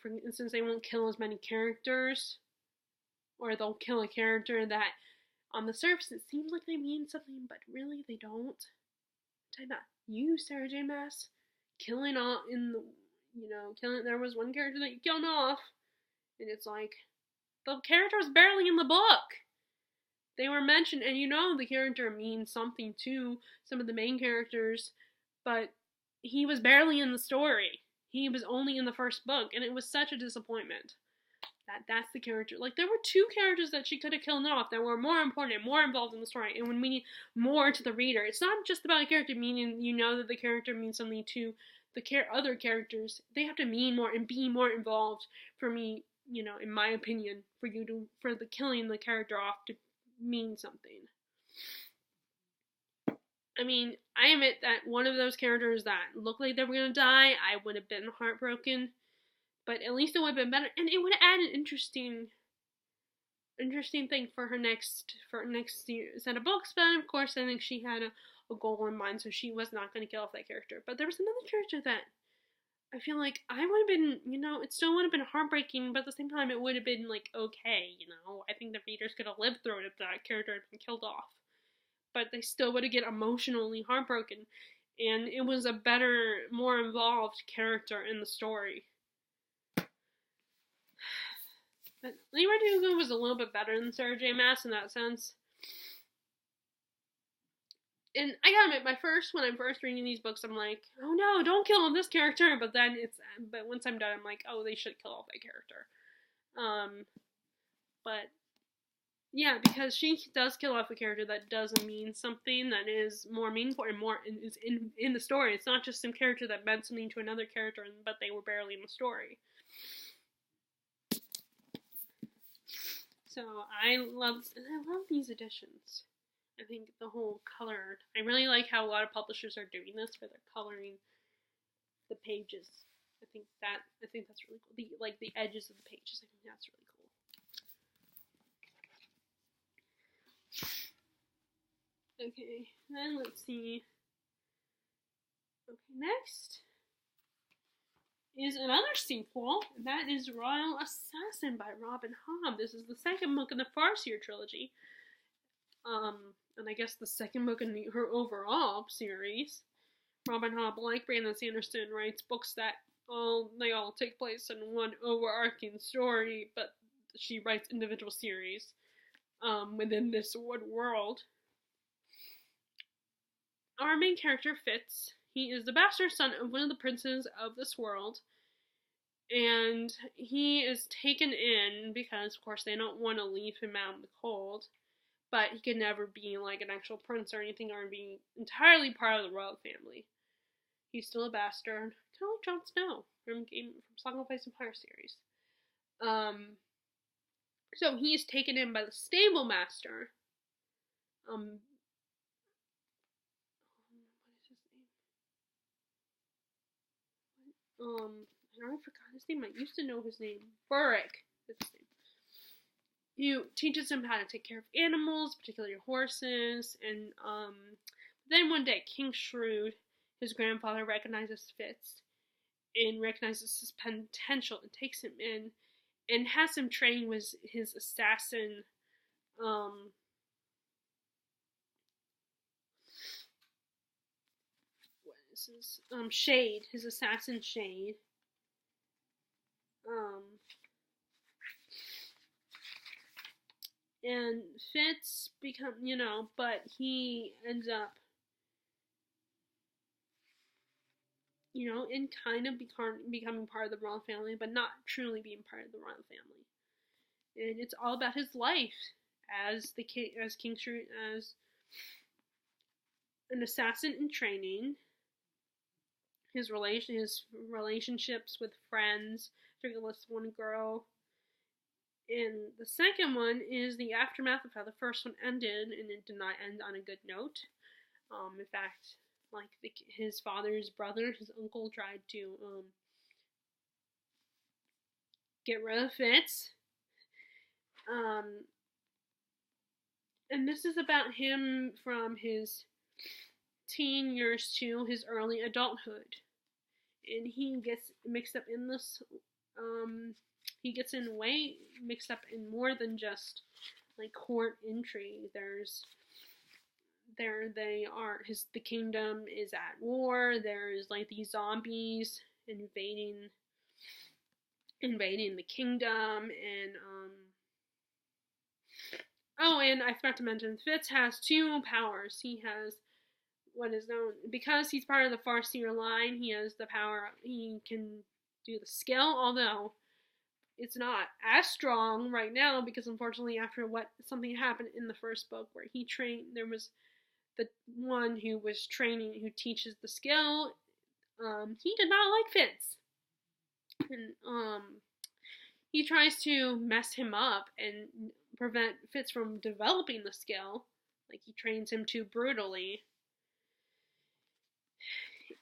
for instance, they won't kill as many characters, or they'll kill a character that on the surface it seems like they mean something, but really they don't. You, Sarah J. Maas, killing all there was one character that you killed off, and it's like, the character was barely in the book. They were mentioned, and the character means something to some of the main characters, but he was barely in the story. He was only in the first book, and it was such a disappointment. That's the character. Like, there were two characters that she could have killed off that were more important, more involved in the story, and would mean more to the reader. It's not just about a character meaning, that the character means something to the other characters. They have to mean more and be more involved for me, in my opinion, for the killing the character off to mean something. I mean, I admit that one of those characters that looked like they were gonna die, I would have been heartbroken. But at least it would have been better, and it would have added an interesting thing for her next set of books. But of course, I think she had a goal in mind, so she was not going to kill off that character. But there was another character that I feel like I would have been, it still would have been heartbreaking, but at the same time, it would have been okay. I think the readers could have lived through it if that character had been killed off. But they still would have get emotionally heartbroken, and it was a better, more involved character in the story. But Leigh Bardugo was a little bit better than Sarah J. Maas in that sense. And I gotta admit, when I'm first reading these books, I'm like, oh no, don't kill this character. But once I'm done, I'm like, oh, they should kill off that character. But yeah, because she does kill off a character that does mean something, that is more meaningful and more is in the story. It's not just some character that meant something to another character, but they were barely in the story. So I love these editions. I think the whole colored, I really like how a lot of publishers are doing this, where they're coloring the pages. I think that's really cool. The edges of the pages, I think that's really cool. Okay, then let's see. Okay, next is another sequel, and that is Royal Assassin by Robin Hobb. This is the second book in the Farseer trilogy. And I guess the second book in her overall series. Robin Hobb, like Brandon Sanderson, writes books that they all take place in one overarching story, but she writes individual series within this one world. Our main character, Fitz, he is the bastard son of one of the princes of this world, and he is taken in because, of course, they don't want to leave him out in the cold, but he can never be like an actual prince or anything, or be entirely part of the royal family. He's still a bastard, kind of like Jon Snow from Song of Ice and Fire series. So he's taken in by the stable master. What is his name? I already forgot his name. I used to know his name. Burrick is his name. He teaches him how to take care of animals, particularly horses, and then one day King Shrewd, his grandfather, recognizes Fitz and recognizes his potential and takes him in and has him train with his assassin, Shade, his assassin Shade. And Fitz but he ends up, in kind of becoming part of the royal family, but not truly being part of the royal family. And it's all about his life as King Shrewd, as an assassin in training. His relationships with friends, particularly this one girl. And the second one is the aftermath of how the first one ended, and it did not end on a good note. In fact, like his father's brother, his uncle, tried to get rid of Fitz. And this is about him from his teen years to his early adulthood. And he gets mixed up in this, he gets mixed up in more than just like court intrigue. The kingdom is at war. There's like these zombies invading the kingdom, and and I forgot to mention, Fitz has two powers. He has what is known, because he's part of the Farseer line, he has the power, he can do the skill, although it's not as strong right now, because unfortunately after something happened in the first book where he trained, there was the one who was training, who teaches the skill, he did not like Fitz. And he tries to mess him up and prevent Fitz from developing the skill. Like, he trains him too brutally.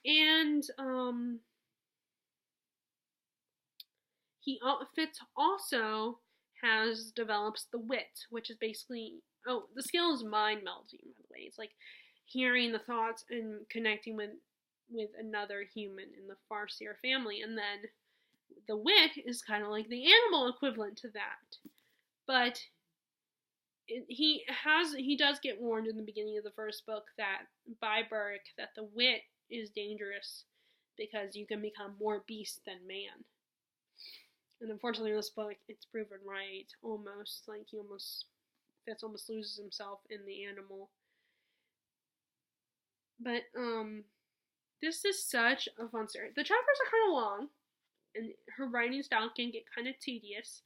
And Fitz also develops the wit, which is basically, the skill is mind melting, by the way. It's like hearing the thoughts and connecting with another human in the Farseer family. And then the wit is kind of like the animal equivalent to that. But he does get warned in the beginning of the first book by Burrick that the wit is dangerous because you can become more beast than man. And unfortunately in this book, it's proven right, almost. Like, Fitz almost loses himself in the animal. But, this is such a fun story. The chapters are kind of long, and her writing style can get kind of tedious,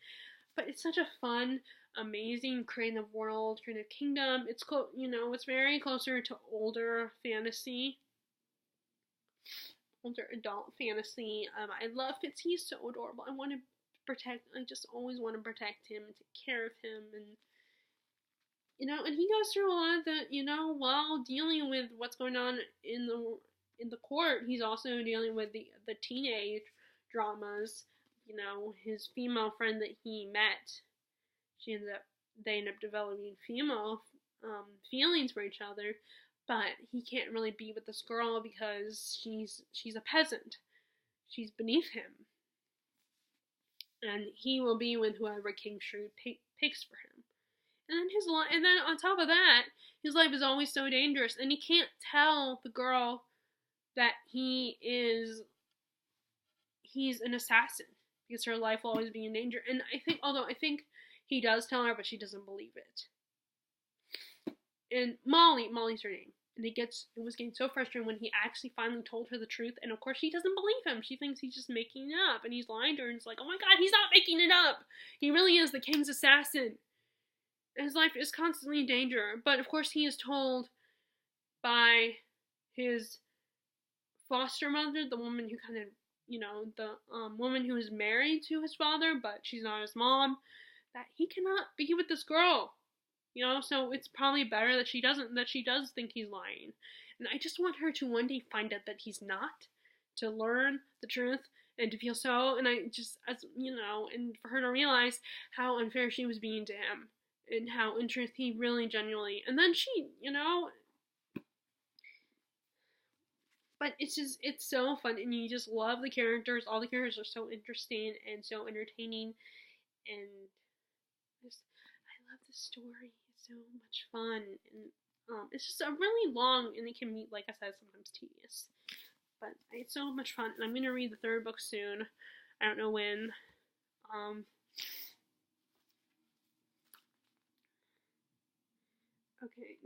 but it's such a fun, amazing, creative world, creative kingdom. It's it's very closer to older fantasy, older adult fantasy. I love Fitz. He's so adorable. I just always want to protect him and take care of him, and and he goes through a lot of the, while dealing with what's going on in the court, he's also dealing with the teenage dramas. His female friend that he met, they end up developing female feelings for each other, but he can't really be with this girl because she's a peasant. She's beneath him, and he will be with whoever King Shrewd picks for him. And then on top of that, his life is always so dangerous, and he can't tell the girl that he's an assassin because her life will always be in danger. And I think he does tell her, but she doesn't believe it. And Molly's her name. And it was getting so frustrating when he actually finally told her the truth. And of course, she doesn't believe him. She thinks he's just making it up, and he's lying to her. And it's like, oh my God, he's not making it up. He really is the king's assassin. And his life is constantly in danger. But of course, he is told by his foster mother, the woman who kind of, the woman who is married to his father, but she's not his mom, that he cannot be with this girl. So it's probably better that she does think he's lying. And I just want her to one day find out that he's not, to learn the truth, and to feel so, and and for her to realize how unfair she was being to him, and how in truth he really genuinely, and then she, but it's so fun, and you just love the characters. All the characters are so interesting and so entertaining, and I love the story. It's so much fun, and it's just a really long, and it can be, like I said, sometimes tedious, but it's so much fun. And I'm gonna read the third book soon. I don't know when. Okay.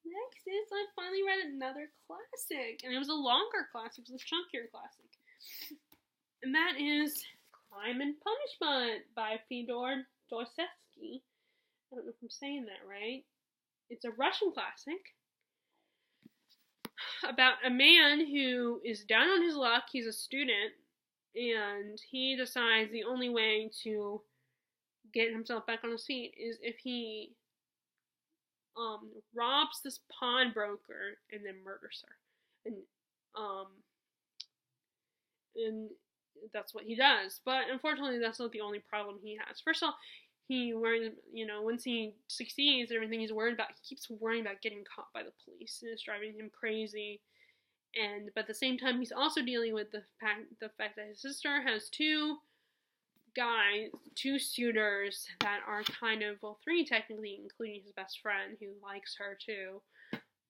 Next is I finally read another classic, and it was a longer classic. It was a chunkier classic, and that is Crime and Punishment by Fyodor Dostoevsky. I don't know if I'm saying that right. It's a Russian classic about a man who is down on his luck. He's a student, and he decides the only way to get himself back on his feet is if he robs this pawnbroker and then murders her, and that's what he does. But unfortunately, that's not the only problem he has. First of all, he worries, once he succeeds, everything he keeps worrying about getting caught by the police, and it's driving him crazy. But at the same time, he's also dealing with the fact that his sister has two suitors that are kind of, well, three technically, including his best friend who likes her too.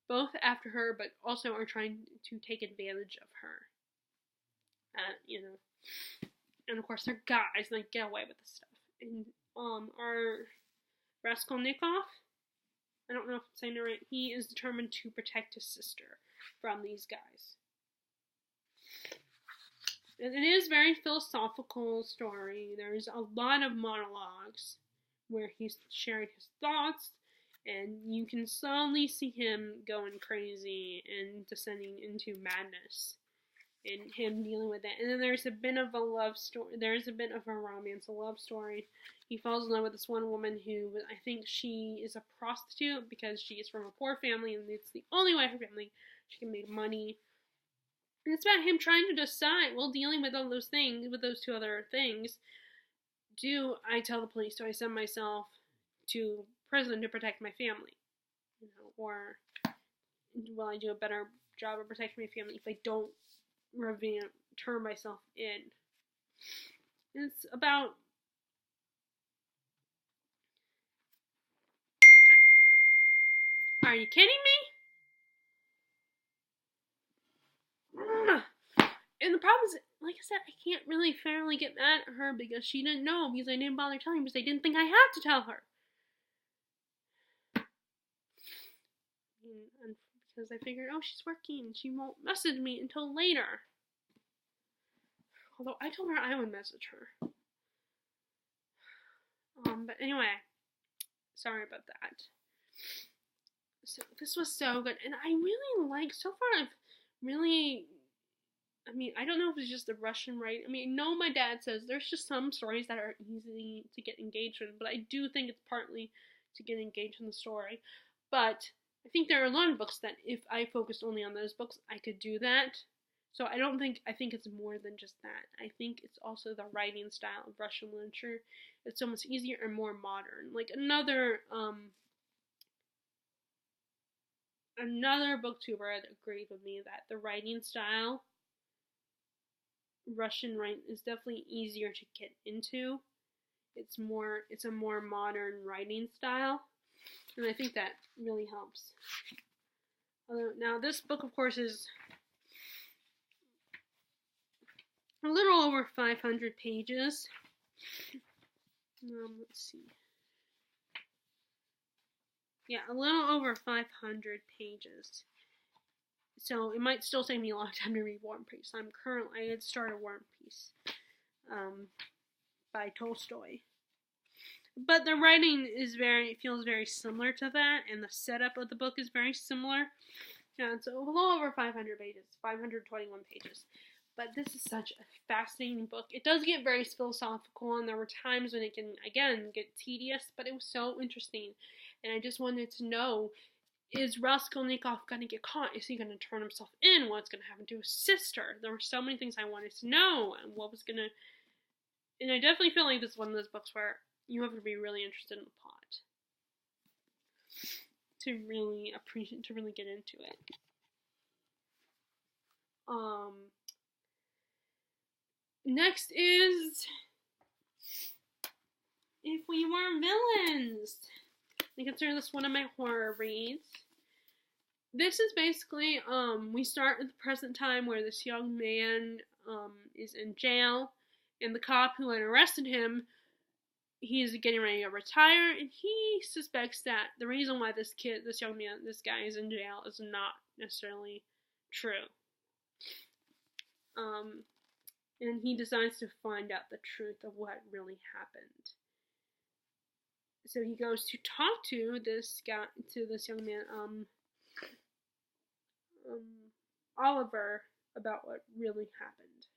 Both after her, but also are trying to take advantage of her. And of course they're guys, and they get away with this stuff. And our Raskolnikov, I don't know if I'm saying it right, he is determined to protect his sister from these guys. And it is a very philosophical story. There's a lot of monologues where he's sharing his thoughts, and you can slowly see him going crazy and descending into madness, and him dealing with it. And then there's a bit of a love story. There's a bit of a romance, a love story. He falls in love with this one woman who, I think she is a prostitute because she is from a poor family, and it's the only way her family she can make money. And it's about him trying to decide, while dealing with all those things, with those two other things, do I tell the police, do I send myself to prison to protect my family? Or will I do a better job of protecting my family if I don't turn myself in? It's about... Are you kidding me? And the problem is, like I said, I can't really fairly get mad at her because she didn't know, because I didn't bother telling her, because I didn't think I had to tell her. And because I figured, oh, she's working, she won't message me until later. Although I told her I would message her. But anyway, sorry about that. So this was so good, and I really like, so far I've really... I don't know if it's just the Russian writing. No, my dad says there's just some stories that are easy to get engaged in, but I do think it's partly to get engaged in the story. But I think there are a lot of books that if I focused only on those books, I could do that. So I think it's more than just that. I think it's also the writing style of Russian literature. It's so much easier and more modern. Like another another booktuber had agreed with me that the writing style, Russian writing, is definitely easier to get into. It's a more modern writing style, and I think that really helps. Now this book, of course, is a little over 500 pages. Let's see. Yeah, a little over 500 pages. So it might still take me a long time to read War and Peace. I had started War and Peace by Tolstoy. But the writing feels very similar to that, and the setup of the book is very similar. Yeah, it's a little over 500 pages, 521 pages. But this is such a fascinating book. It does get very philosophical, and there were times when it can, again, get tedious, but it was so interesting. And I just wanted to know, is Raskolnikov going to get caught? Is he going to turn himself in? What's going to happen to his sister? There were so many things I wanted to know, and what was going to... And I definitely feel like this is one of those books where you have to be really interested in the plot to really appreciate, to really get into it. Next is If We Were Villains. I consider this one of my horror reads. This is basically, we start at the present time where this young man is in jail, and the cop who had arrested him, he's getting ready to retire, and he suspects that the reason why this guy is in jail is not necessarily true. And he decides to find out the truth of what really happened. So he goes to talk to this young man, Oliver, about what really happened.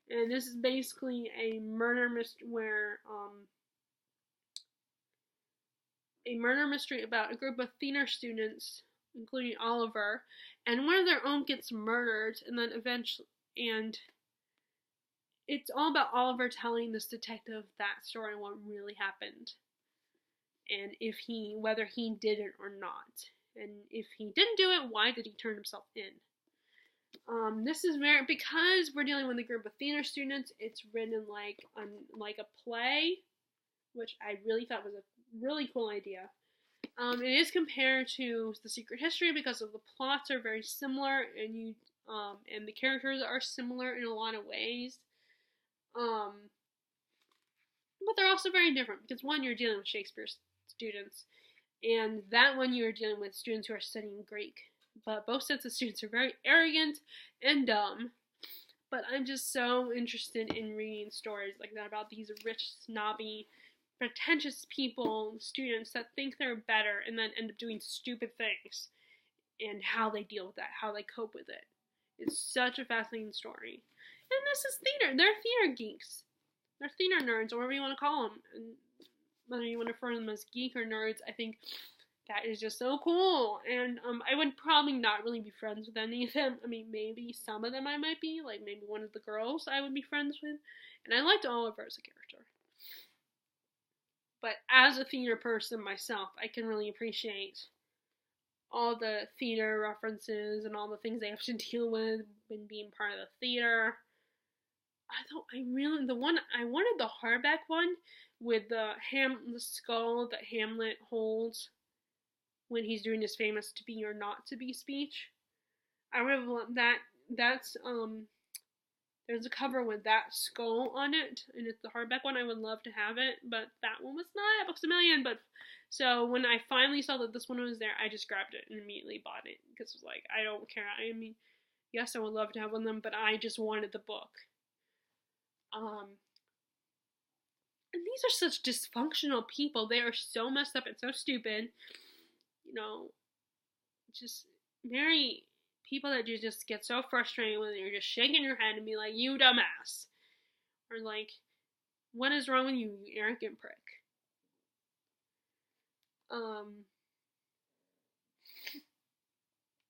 And this is basically a murder mystery where, a murder mystery about a group of theater students, including Oliver, and one of their own gets murdered, and it's all about Oliver telling this detective that story and what really happened, and whether he did it or not, and if he didn't do it, why did he turn himself in? This is because we're dealing with a group of theater students. It's written like a play, which I really thought was a really cool idea. It is compared to The Secret History because of the plots are very similar, and the characters are similar in a lot of ways. But they're also very different because one, you're dealing with Shakespeare students, and that one you're dealing with students who are studying Greek. But both sets of students are very arrogant and dumb. But I'm just so interested in reading stories like that about these rich, snobby, pretentious students that think they're better and then end up doing stupid things, and how they deal with that, how they cope with it. It's such a fascinating story. And this is theater. They're theater geeks. They're theater nerds, or whatever you want to call them. And whether you want to refer to them as geek or nerds, I think that is just so cool. And I would probably not really be friends with any of them. I mean, maybe some of them I might be. Like, maybe one of the girls I would be friends with. And I liked Oliver as a character. But as a theater person myself, I can really appreciate all the theater references and all the things they have to deal with when being part of the theater. I wanted the hardback one with the skull that Hamlet holds when he's doing his famous to be or not to be speech. I would have loved that. There's a cover with that skull on it, and it's the hardback one. I would love to have it, but that one was not at Books A Million. But so when I finally saw that this one was there, I just grabbed it and immediately bought it because it was like, I don't care. I mean, yes, I would love to have one of them, but I just wanted the book. And these are such dysfunctional people. They are so messed up and so stupid. You know, just very people that you just get so frustrated when you're just shaking your head and be like, you dumbass. Or like, what is wrong with you, you arrogant prick?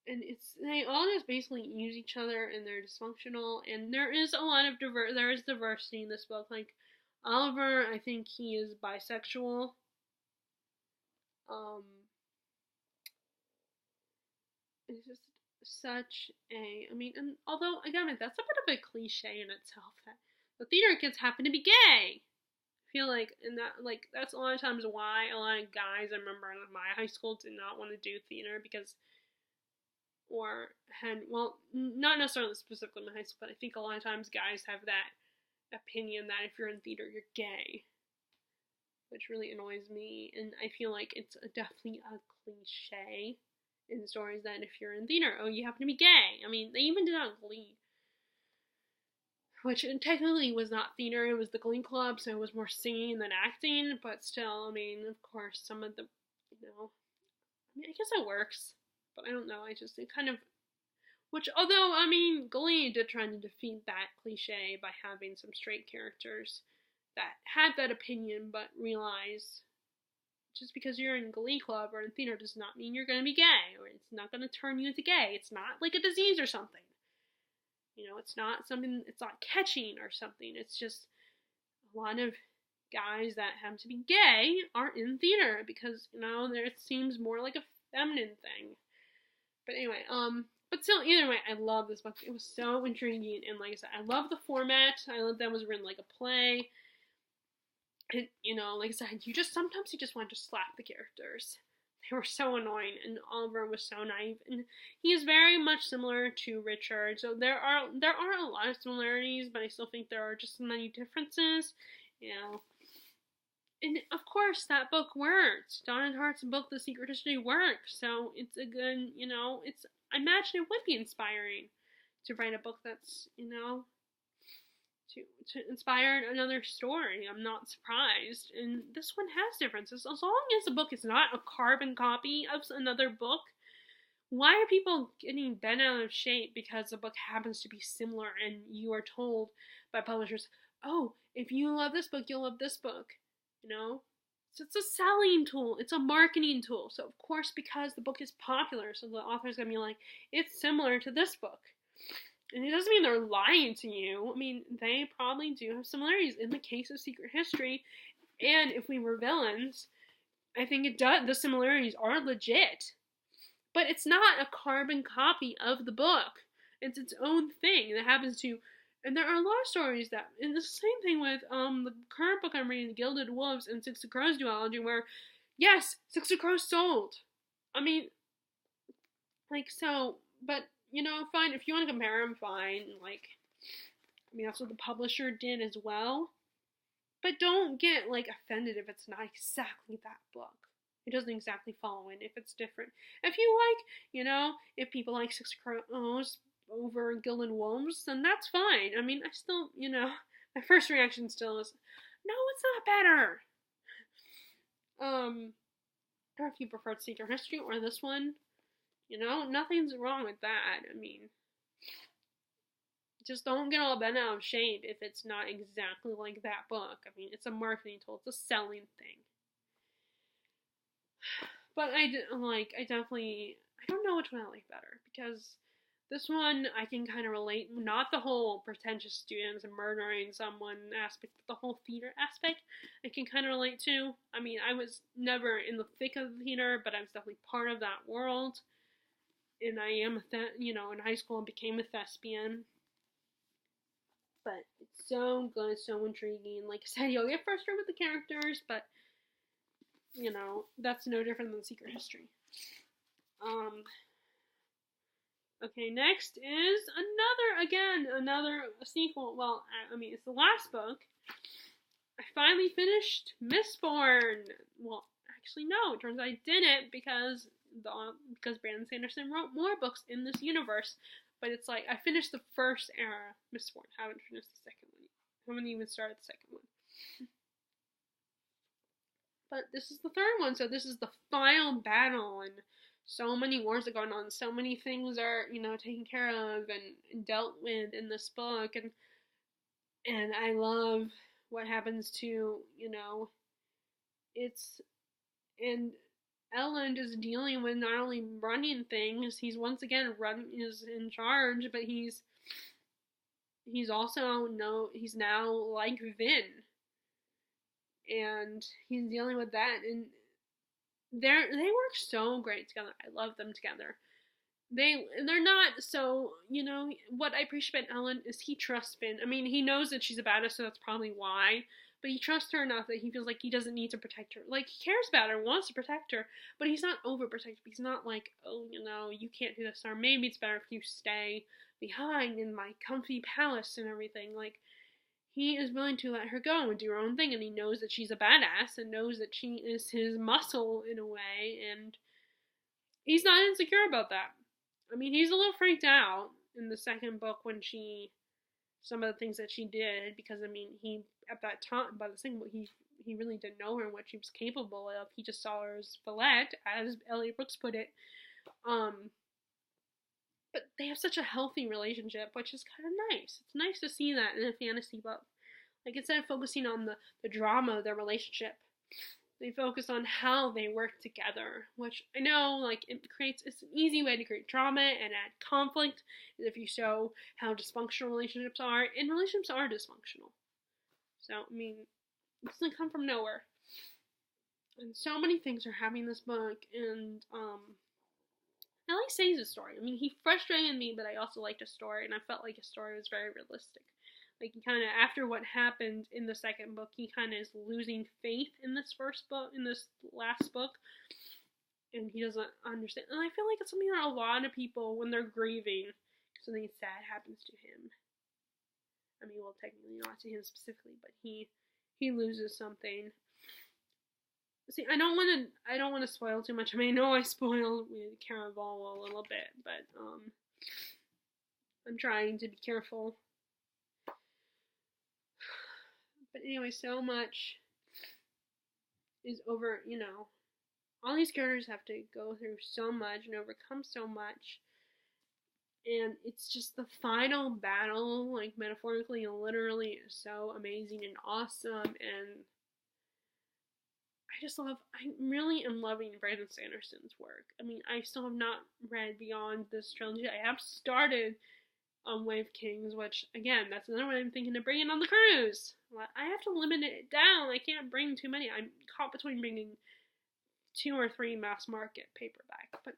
And they all just basically use each other, and they're dysfunctional, and there is a lot of there is diversity in this book. Like, Oliver, I think he is bisexual. it's just such a, I mean, and although, again, that's a bit of a cliche in itself that the theater kids happen to be gay. I feel like, and that, like, that's a lot of times why a lot of guys, I remember in my high school, did not want to do theater because, or had, well, not necessarily specifically in my high school, but I think a lot of times guys have that opinion that if you're in theater, you're gay, which really annoys me. And I feel like it's definitely a cliche in stories that if you're in theater, oh, you happen to be gay. I mean, they even did that in Glee, which technically was not theater, it was the Glee Club, so it was more singing than acting, but still, I mean, of course, some of the, I mean, I guess it works, but I don't know, it kind of, which, although, I mean, Glee did try to defeat that cliche by having some straight characters that had that opinion, but realized just because you're in Glee Club or in theater does not mean you're going to be gay, or it's not going to turn you into gay. It's not like a disease or something. It's not something, it's not catching or something. It's just a lot of guys that happen to be gay are in theater because, there it seems more like a feminine thing. But anyway, but still, either way, I love this book. It was so intriguing, and like I said, I love the format. I love that it was written like a play. And, like I said, sometimes you just want to slap the characters. They were so annoying, and Oliver was so naive, and he is very much similar to Richard. So there are a lot of similarities, but I still think there are just many differences. And of course, that book worked. Donna Tartt's book, The Secret History, worked. So it's a good, I imagine it would be inspiring to write a book that's, to inspire another story. I'm not surprised. And this one has differences. As long as the book is not a carbon copy of another book, why are people getting bent out of shape because the book happens to be similar and you are told by publishers, oh, if you love this book, you'll love this book? So it's a selling tool. It's a marketing tool. So of course, because the book is popular, so the author's going to be like, it's similar to this book. And it doesn't mean they're lying to you. I mean, they probably do have similarities. In the case of Secret History, and if we were villains, I think it does. The similarities are legit. But it's not a carbon copy of the book. It's its own thing that happens to. And there are a lot of stories that, and it's the same thing with the current book I'm reading, Gilded Wolves and Six of Crows duology, where, yes, Six of Crows sold. I mean, but, fine, if you want to compare them, fine, that's what the publisher did as well, but don't get, offended if it's not exactly that book. It doesn't exactly follow in if it's different. If you if people like Six of Crows over Gilded Wolves, then that's fine. I mean, I still, my first reaction still is, no, it's not better. Or if you preferred Secret History or this one, nothing's wrong with that. I mean, just don't get all bent out of shape if it's not exactly like that book. I mean, it's a marketing tool. It's a selling thing. But I don't know which one I like better, because this one I can kind of relate, not the whole pretentious students and murdering someone aspect, but the whole theater aspect I can kind of relate to. I mean, I was never in the thick of the theater, but I was definitely part of that world. And I am, in high school I became a thespian. But it's so good, so intriguing. Like I said, you'll get frustrated with the characters, but, that's no different than Secret History. Okay, next is another sequel. Well, I mean, it's the last book. I finally finished Mistborn. Well, actually, no. It turns out I didn't because Brandon Sanderson wrote more books in this universe. But it's like, I finished the first era, Mistborn. Haven't finished the second one. Haven't even started the second one. But this is the third one, so this is the final battle, and so many wars are going on, so many things are, taken care of and dealt with in this book, and I love what happens to, and Elend is dealing with not only running things, he's once again is in charge, but he's also he's now like Vin, and he's dealing with that, and they work so great together. I love them together. they're not. So, what I appreciate about Ellen is he trusts Finn. I mean, he knows that she's a badass, so that's probably why. But he trusts her enough that he feels like he doesn't need to protect her. Like, he cares about her, wants to protect her, but he's not overprotective. He's not like, oh, you can't do this, or maybe it's better if you stay behind in my comfy palace and everything. Like, he is willing to let her go and do her own thing, and he knows that she's a badass and knows that she is his muscle in a way, and he's not insecure about that. I mean, he's a little freaked out in the second book when some of the things that she did, because I mean, he at that time, by the second book, he really didn't know her and what she was capable of. He just saw her as Valette, as Elliot Brooks put it. But they have such a healthy relationship, which is kind of nice. It's nice to see that in a fantasy book. Like, instead of focusing on the drama of their relationship, they focus on how they work together, which I know, like, it's an easy way to create drama and add conflict, if you show how dysfunctional relationships are, and relationships are dysfunctional. So, I mean, it doesn't come from nowhere. And so many things are happening in this book, and, I like Sage's story. I mean, he frustrated me, but I also liked his story, and I felt like his story was very realistic. Like, he kind of, after what happened in the second book, he kind of is losing faith in this last book, and he doesn't understand. And I feel like it's something that a lot of people, when they're grieving, something sad happens to him. I mean, well, technically not to him specifically, but he loses something. See, I don't want to spoil too much. I mean, I know I spoiled with Caraval a little bit, but I'm trying to be careful. But anyway, so much is over, all these characters have to go through so much and overcome so much. And it's just the final battle, like, metaphorically and literally, is so amazing and awesome. And I really am loving Brandon Sanderson's work. I mean, I still have not read beyond this trilogy. I have started on Wave Kings, which, again, that's another one I'm thinking of bringing on the cruise. I have to limit it down. I can't bring too many. I'm caught between bringing 2 or 3 mass market paperback. But,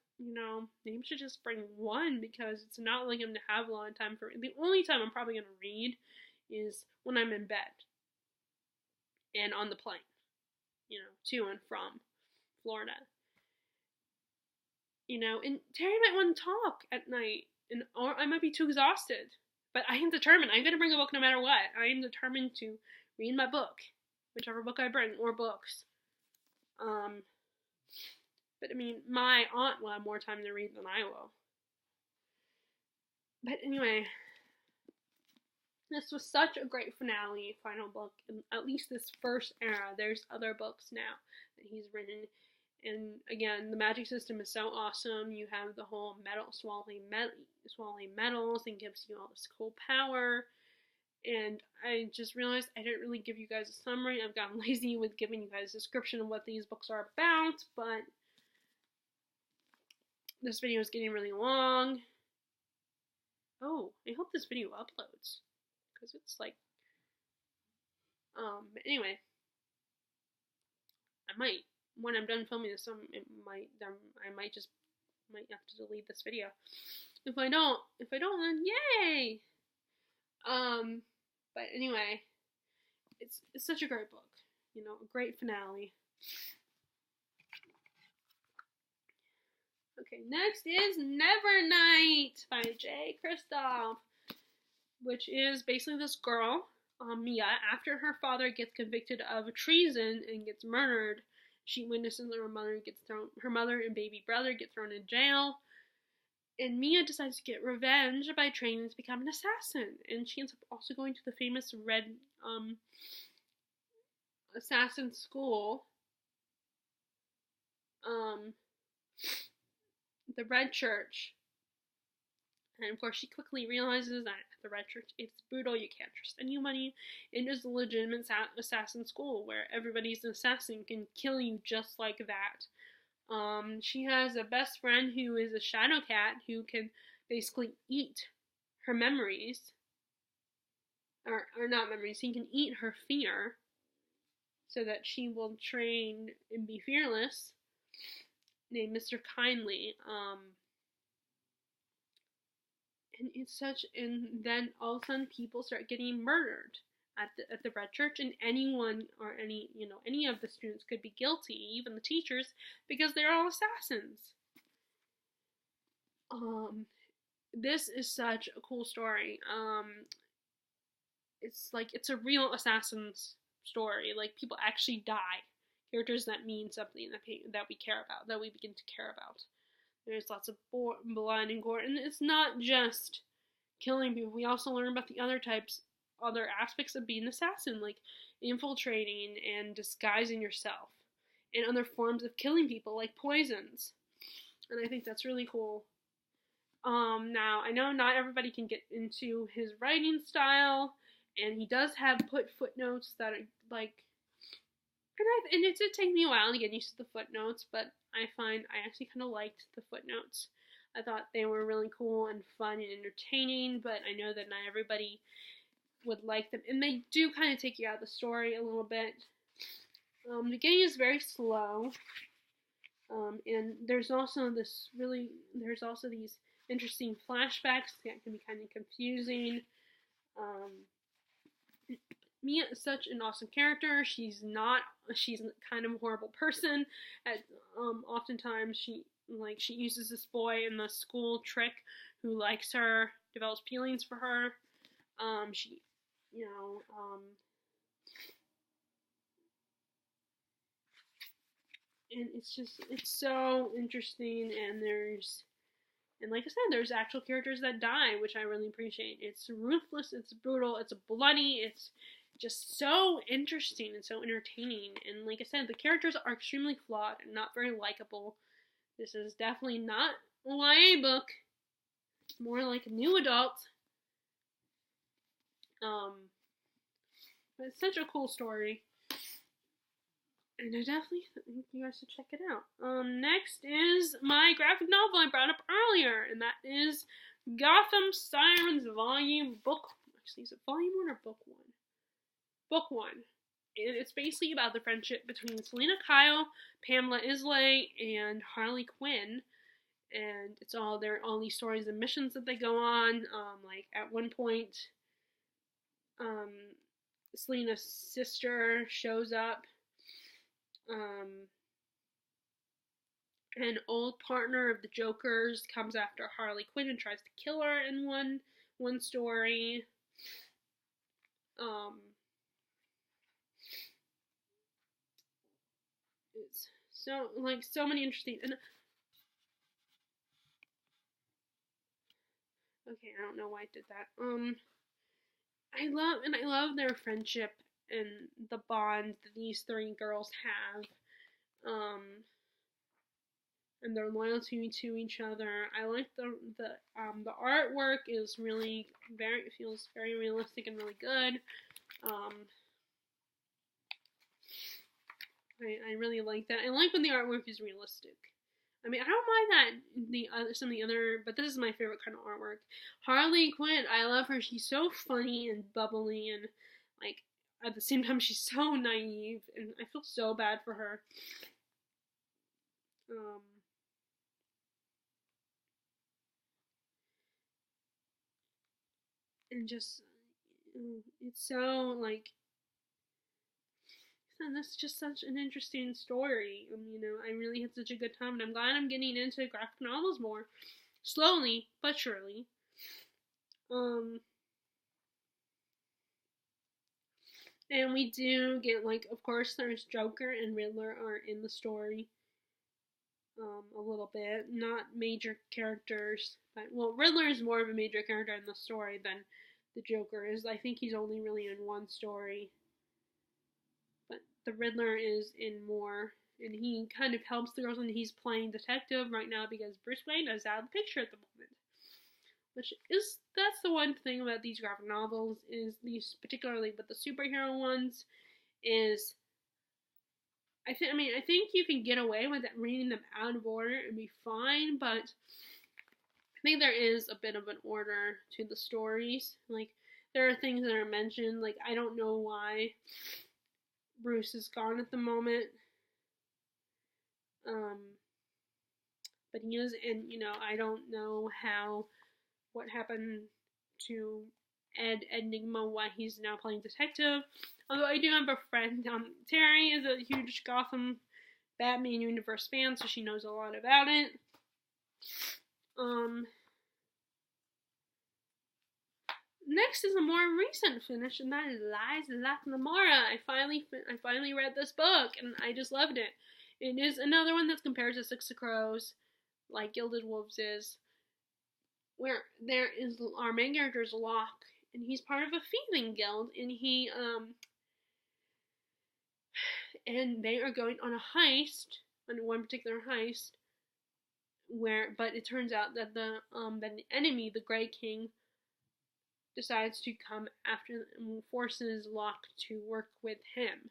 maybe I should just bring one, because it's not like I'm going to have a lot of time for it. The only time I'm probably going to read is when I'm in bed and on the plane, to and from Florida. And Terry might want to talk at night, or I might be too exhausted. But I am determined. I'm going to bring a book no matter what. I am determined to read my book, whichever book I bring, or books. But I mean, my aunt will have more time to read than I will. But anyway, this was such a great final book, in at least this first era. There's other books now that he's written. And again, the magic system is so awesome. You have the whole swallowing metals, and gives you all this cool power. And I just realized I didn't really give you guys a summary. I've gotten lazy with giving you guys a description of what these books are about, but this video is getting really long. Oh, I hope this video uploads, because it's like, anyway, I might, when I'm done filming this, I might have to delete this video. If I don't, then yay! But anyway, it's such a great book, a great finale. Okay, next is Nevernight by Jay Kristoff, which is basically this girl, Mia, after her father gets convicted of treason and gets murdered. She witnesses her mother and baby brother get thrown in jail. And Mia decides to get revenge by training to become an assassin. And she ends up also going to the famous Red assassin school. The Red Church. And of course, she quickly realizes that the Red Church, it's brutal, you can't trust anybody. It is a legitimate assassin school where everybody's an assassin, can kill you just like that. She has a best friend who is a shadow cat who can basically eat her memories. Or not memories, he can eat her fear so that she will train and be fearless. Named Mr. Kindly. And then all of a sudden people start getting murdered at the Red Church, and anyone or any of the students could be guilty, even the teachers, because they're all assassins. This is such a cool story. It's a real assassin's story. Like, people actually die. Characters that mean something, that we care about, that we begin to care about. There's lots of blood and gore, and it's not just killing people. We also learn about the other aspects of being an assassin, like infiltrating and disguising yourself, and other forms of killing people, like poisons. And I think that's really cool. Now, I know not everybody can get into his writing style, and he does have footnotes that are like, and it did take me a while to get used to the footnotes, but I find I actually kind of liked the footnotes. I thought they were really cool and fun and entertaining, but I know that not everybody would like them, and they do kind of take you out of the story a little bit. The beginning is very slow, and there's also these interesting flashbacks that can be kind of confusing. Mia is such an awesome character. She's kind of a horrible person. Oftentimes she uses this boy in the school trick who likes her, develops feelings for her. And it's so interesting, and like I said, there's actual characters that die, which I really appreciate. It's ruthless, it's brutal, it's bloody, it's just so interesting and so entertaining. And like I said, the characters are extremely flawed and not very likable. This is definitely not a YA book. It's more like a new adult. But it's such a cool story. And I definitely think you guys should check it out. Next is my graphic novel I brought up earlier, and that is Gotham Sirens Book. Actually, is it Volume 1 or Book 1? Book 1. And it's basically about the friendship between Selina Kyle, Pamela Islay, and Harley Quinn. And it's all these stories and missions that they go on. Like, at one point, Selina's sister shows up. An old partner of the Joker's comes after Harley Quinn and tries to kill her in one story. It's so many interesting, and okay, I don't know why I did that. I love their friendship and the bond that these three girls have, and their loyalty to each other. I like the artwork is really feels very realistic and really good. I really like that. I like when the artwork is realistic. I mean, I don't mind that some of the other, but this is my favorite kind of artwork. Harley Quinn, I love her. She's so funny and bubbly, and like at the same time she's so naive, and I feel so bad for her. And just it's so like, and this is just such an interesting story. I really had such a good time, and I'm glad I'm getting into graphic novels more, slowly but surely. And we do get, like, of course, there's Joker and Riddler are in the story. A little bit, not major characters, but Riddler is more of a major character in the story than the Joker is. I think he's only really in one story. But the Riddler is in more, and he kind of helps the girls, and he's playing detective right now because Bruce Wayne is out of the picture at the moment. That's the one thing about these graphic novels, is these, particularly with the superhero ones, is I think you can get away with reading them out of order and be fine, but I think there is a bit of an order to the stories. Like, there are things that are mentioned, like, I don't know why Bruce is gone at the moment. But he is, and I don't know how what happened to Ed Enigma, why he's now playing detective. Although I do have a friend, Terry is a huge Gotham Batman universe fan, so she knows a lot about it. Next is a more recent finish, and that is Lies of Lamora. I finally read this book, and I just loved it. It is another one that's compared to Six of Crows, like Gilded Wolves is, where there is our main character is Locke, and he's part of a thieving guild, and they are going on a heist, on one particular heist, but it turns out that the enemy, the Grey King, decides to come after and forces Locke to work with him,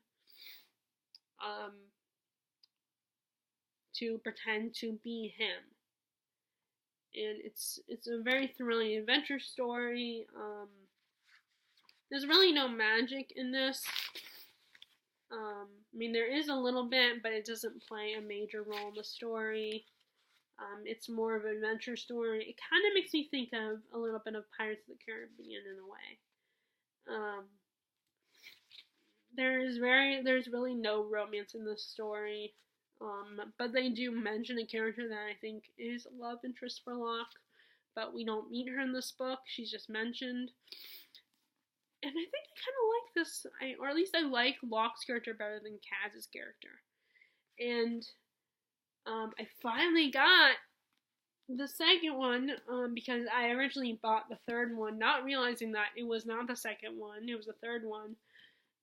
to pretend to be him. And it's a very thrilling adventure story. There's really no magic in this. I mean, there is a little bit, but it doesn't play a major role in the story. It's more of an adventure story. It kind of makes me think of a little bit of Pirates of the Caribbean in a way. There's really no romance in this story. But they do mention a character that I think is a love interest for Locke, but we don't meet her in this book. She's just mentioned. And I think I kind of like this, or at least I like Locke's character better than Kaz's character. And I finally got the second one, because I originally bought the third one, not realizing that it was not the second one, it was the third one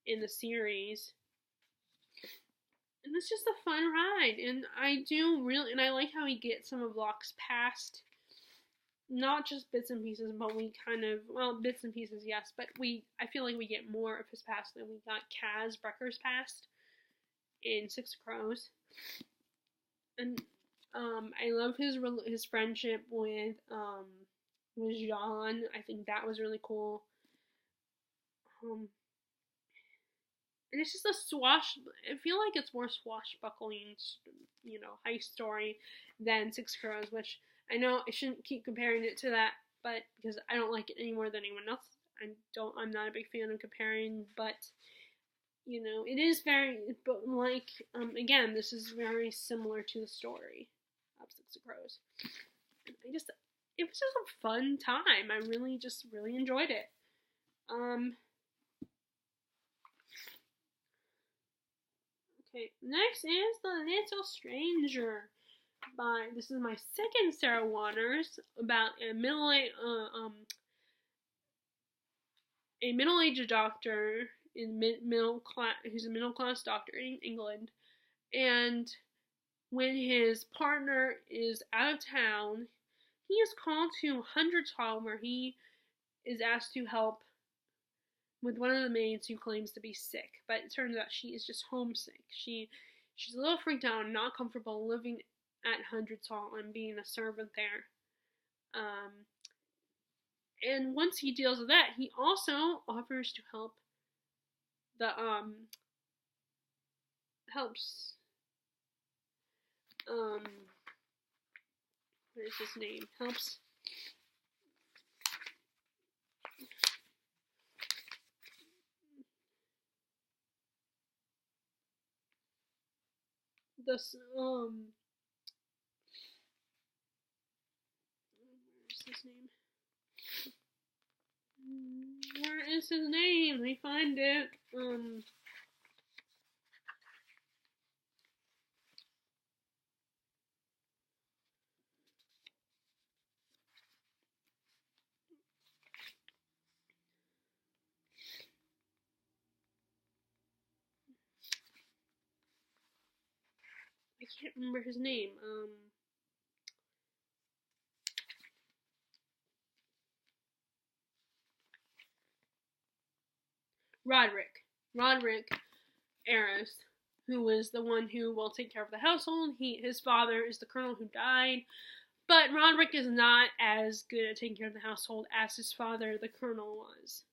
in the series. And it's just a fun ride, and I like how we get some of Locke's past, not just bits and pieces, but bits and pieces, yes, but I feel like we get more of his past than we got Kaz Brecker's past in Six of Crows. And I love his friendship with Jean. I think that was really cool. And it's just I feel like it's more swashbuckling, heist story than Six Crows, which I know I shouldn't keep comparing it to that, but because I don't like it any more than anyone else. I'm not a big fan of comparing, but it is very, but again, this is very similar to the story of Six of Crows. It was just a fun time. I really enjoyed it. Okay, next is The Little Stranger. This is my second Sarah Waters, about a middle-aged doctor who's a middle-class doctor in England, and when his partner is out of town, he is called to Hundreds Hall, where he is asked to help with one of the maids who claims to be sick, but it turns out she is just homesick. She's a little freaked out and not comfortable living at Hundreds Hall and being a servant there. And once he deals with that, he also offers to help what is his name? Helps this where's his name? Where is his name? Let me find it. I can't remember his name. Roderick Eris, who is the one who will take care of the household. His father is the colonel who died, but Roderick is not as good at taking care of the household as his father, the colonel, was.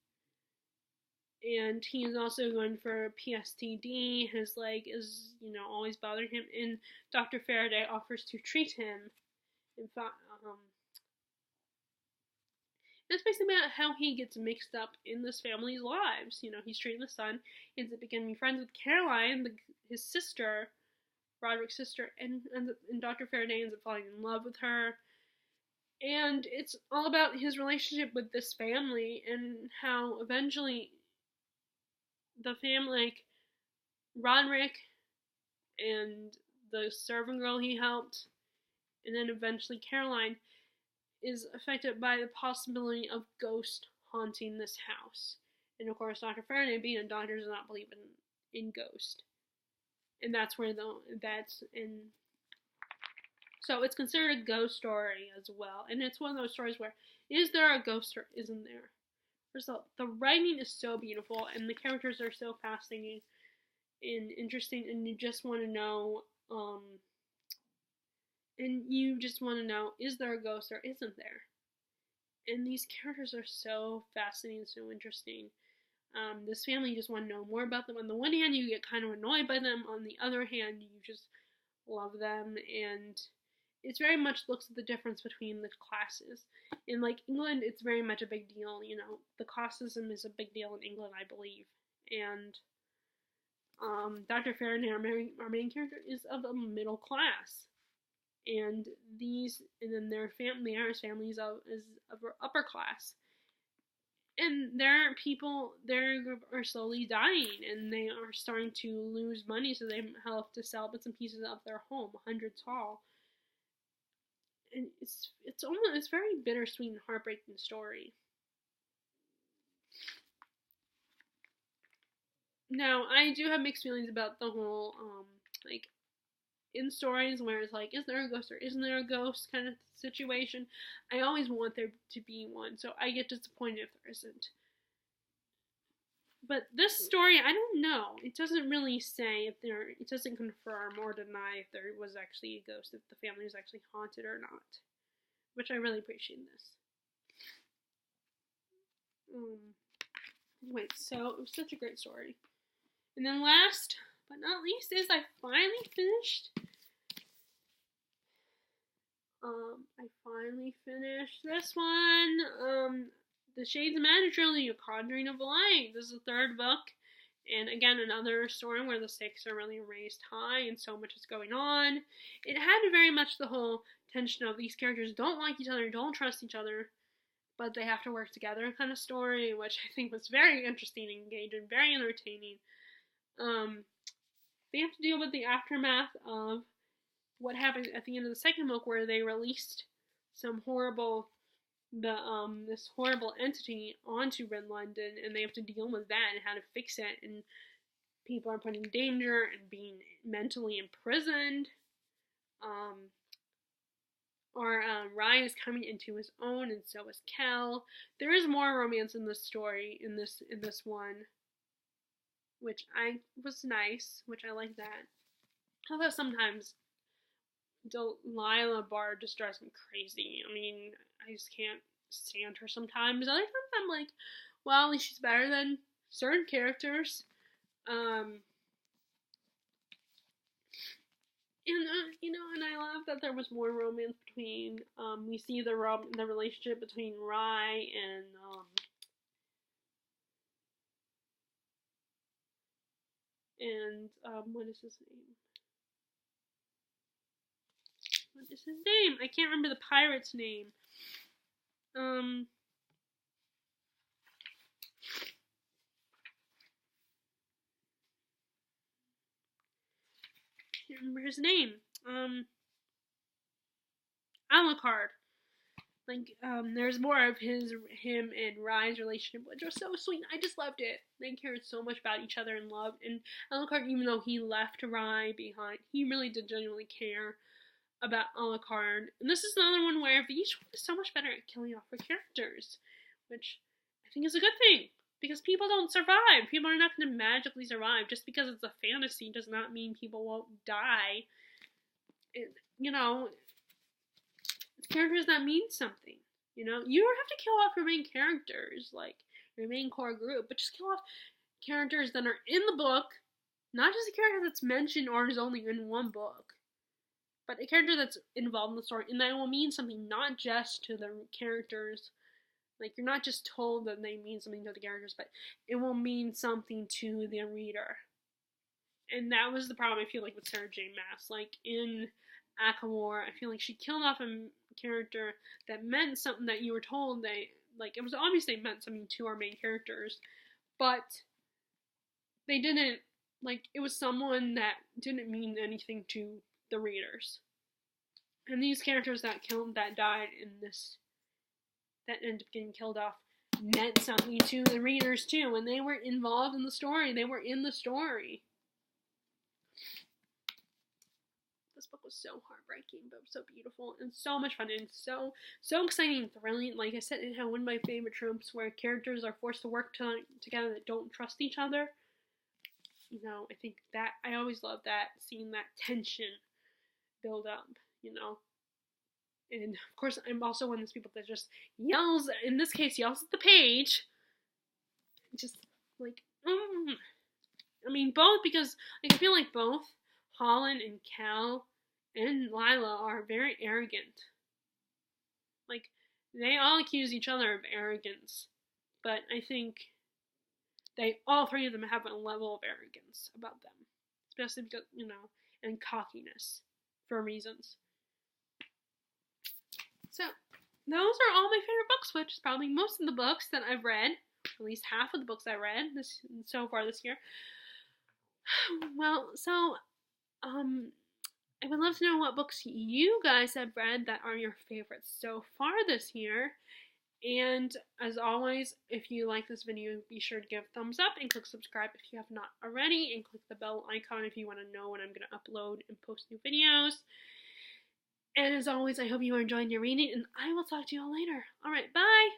And he is also going for PSTD. His leg is, always bothering him, and Dr. Faraday offers to treat him. In fact, It's basically about how he gets mixed up in this family's lives. You know, he's treating the son, ends up becoming friends with Caroline, his sister, Roderick's sister, and Dr. Faraday ends up falling in love with her. And it's all about his relationship with this family and how eventually the family, like Roderick and the servant girl he helped, and then eventually Caroline, is affected by the possibility of ghost haunting this house. And of course, Dr. Faraday, being a doctor, does not believe in ghost. And that's where so it's considered a ghost story as well. And it's one of those stories where, is there a ghost or isn't there? The writing is so beautiful, and the characters are so fascinating and interesting, and you just want to know, is there a ghost or isn't there? And these characters are so fascinating, so interesting. This family, you just want to know more about them. On the one hand, you get kind of annoyed by them. On the other hand, you just love them. And it very much looks at the difference between the classes. In like England, it's very much a big deal. You know, the classism is a big deal in England, I believe. And Dr. Faraday, our main character, is of a middle class. And then their Harris family is of upper class. And there are slowly dying, and they are starting to lose money, so they have to sell bits and pieces of their home, 100 tall. And it's very bittersweet and heartbreaking story. Now, I do have mixed feelings about the whole, in stories where it's like, is there a ghost or isn't there a ghost kind of situation. I always want there to be one, so I get disappointed if there isn't. But this story, I don't know. It doesn't really say it doesn't confirm or deny if there was actually a ghost, if the family was actually haunted or not. Which I really appreciate this. Anyway, so it was such a great story. And then last but not least is I finally finished this one. The Shades of Magic trilogy, A Conjuring of Light. This is the third book. And again, another story where the stakes are really raised high and so much is going on. It had very much the whole tension of these characters don't like each other, don't trust each other, but they have to work together kind of story, which I think was very interesting and engaging, very entertaining. They have to deal with the aftermath of what happened at the end of the second book, where they released this horrible entity onto Red London, and they have to deal with that and how to fix it, and people are put in danger and being mentally imprisoned. Rye is coming into his own, and so is Kel. There is more romance in this story, in this one, which was nice, which I like that. Although sometimes Delilah Bard just drives me crazy. I mean, I just can't stand her sometimes. Other times I'm like, well, at least she's better than certain characters. And I love that there was more romance between, we see the relationship between Rye and, what is his name? What is his name? I can't remember the pirate's name. Can't remember his name. Alucard. There's more of him and Rye's relationship, which was so sweet. I just loved it. They cared so much about each other and loved. And Alucard, even though he left Rye behind, he really did genuinely care about Alucard. And this is another one where each one is so much better at killing off their characters, which I think is a good thing. Because people don't survive. People are not going to magically survive. Just because it's a fantasy does not mean people won't die. Characters that mean something. You don't have to kill off your main characters, like your main core group, but just kill off characters that are in the book, not just a character that's mentioned or is only in one book, but a character that's involved in the story, and that will mean something not just to the characters Like, you're not just told that they mean something to the characters, but it will mean something to the reader. And that was the problem, I feel like, with Sarah J. Maas. Like, in ACOWAR, I feel like she killed off a character that meant something that you were told like, it was obvious they meant something to our main characters, but they didn't, like, it was someone that didn't mean anything to the readers. And these characters that died in this, that ended up getting killed off, meant something to the readers too, and they were involved in the story. They were in the story. This book was so heartbreaking, but so beautiful and so much fun and so exciting and thrilling. Like I said, it had one of my favorite tropes where characters are forced to work together that don't trust each other. You know, I think that I always love that, seeing that tension build up. You know. And of course, I'm also one of those people that just yells, in this case, yells at the page. Just like, I mean, both, because like, I feel like both Holland and Cal and Lila are very arrogant. Like, they all accuse each other of arrogance, but I think all three of them have a level of arrogance about them. Especially because, you know, and cockiness for reasons. So, those are all my favorite books, which is probably most of the books that I've read. At least half of the books I read so far this year. Well, so, I would love to know what books you guys have read that are your favorites so far this year. And as always, if you like this video, be sure to give a thumbs up and click subscribe if you have not already, and click the bell icon if you want to know when I'm going to upload and post new videos. And as always, I hope you are enjoying your reading, and I will talk to you all later. Alright, bye!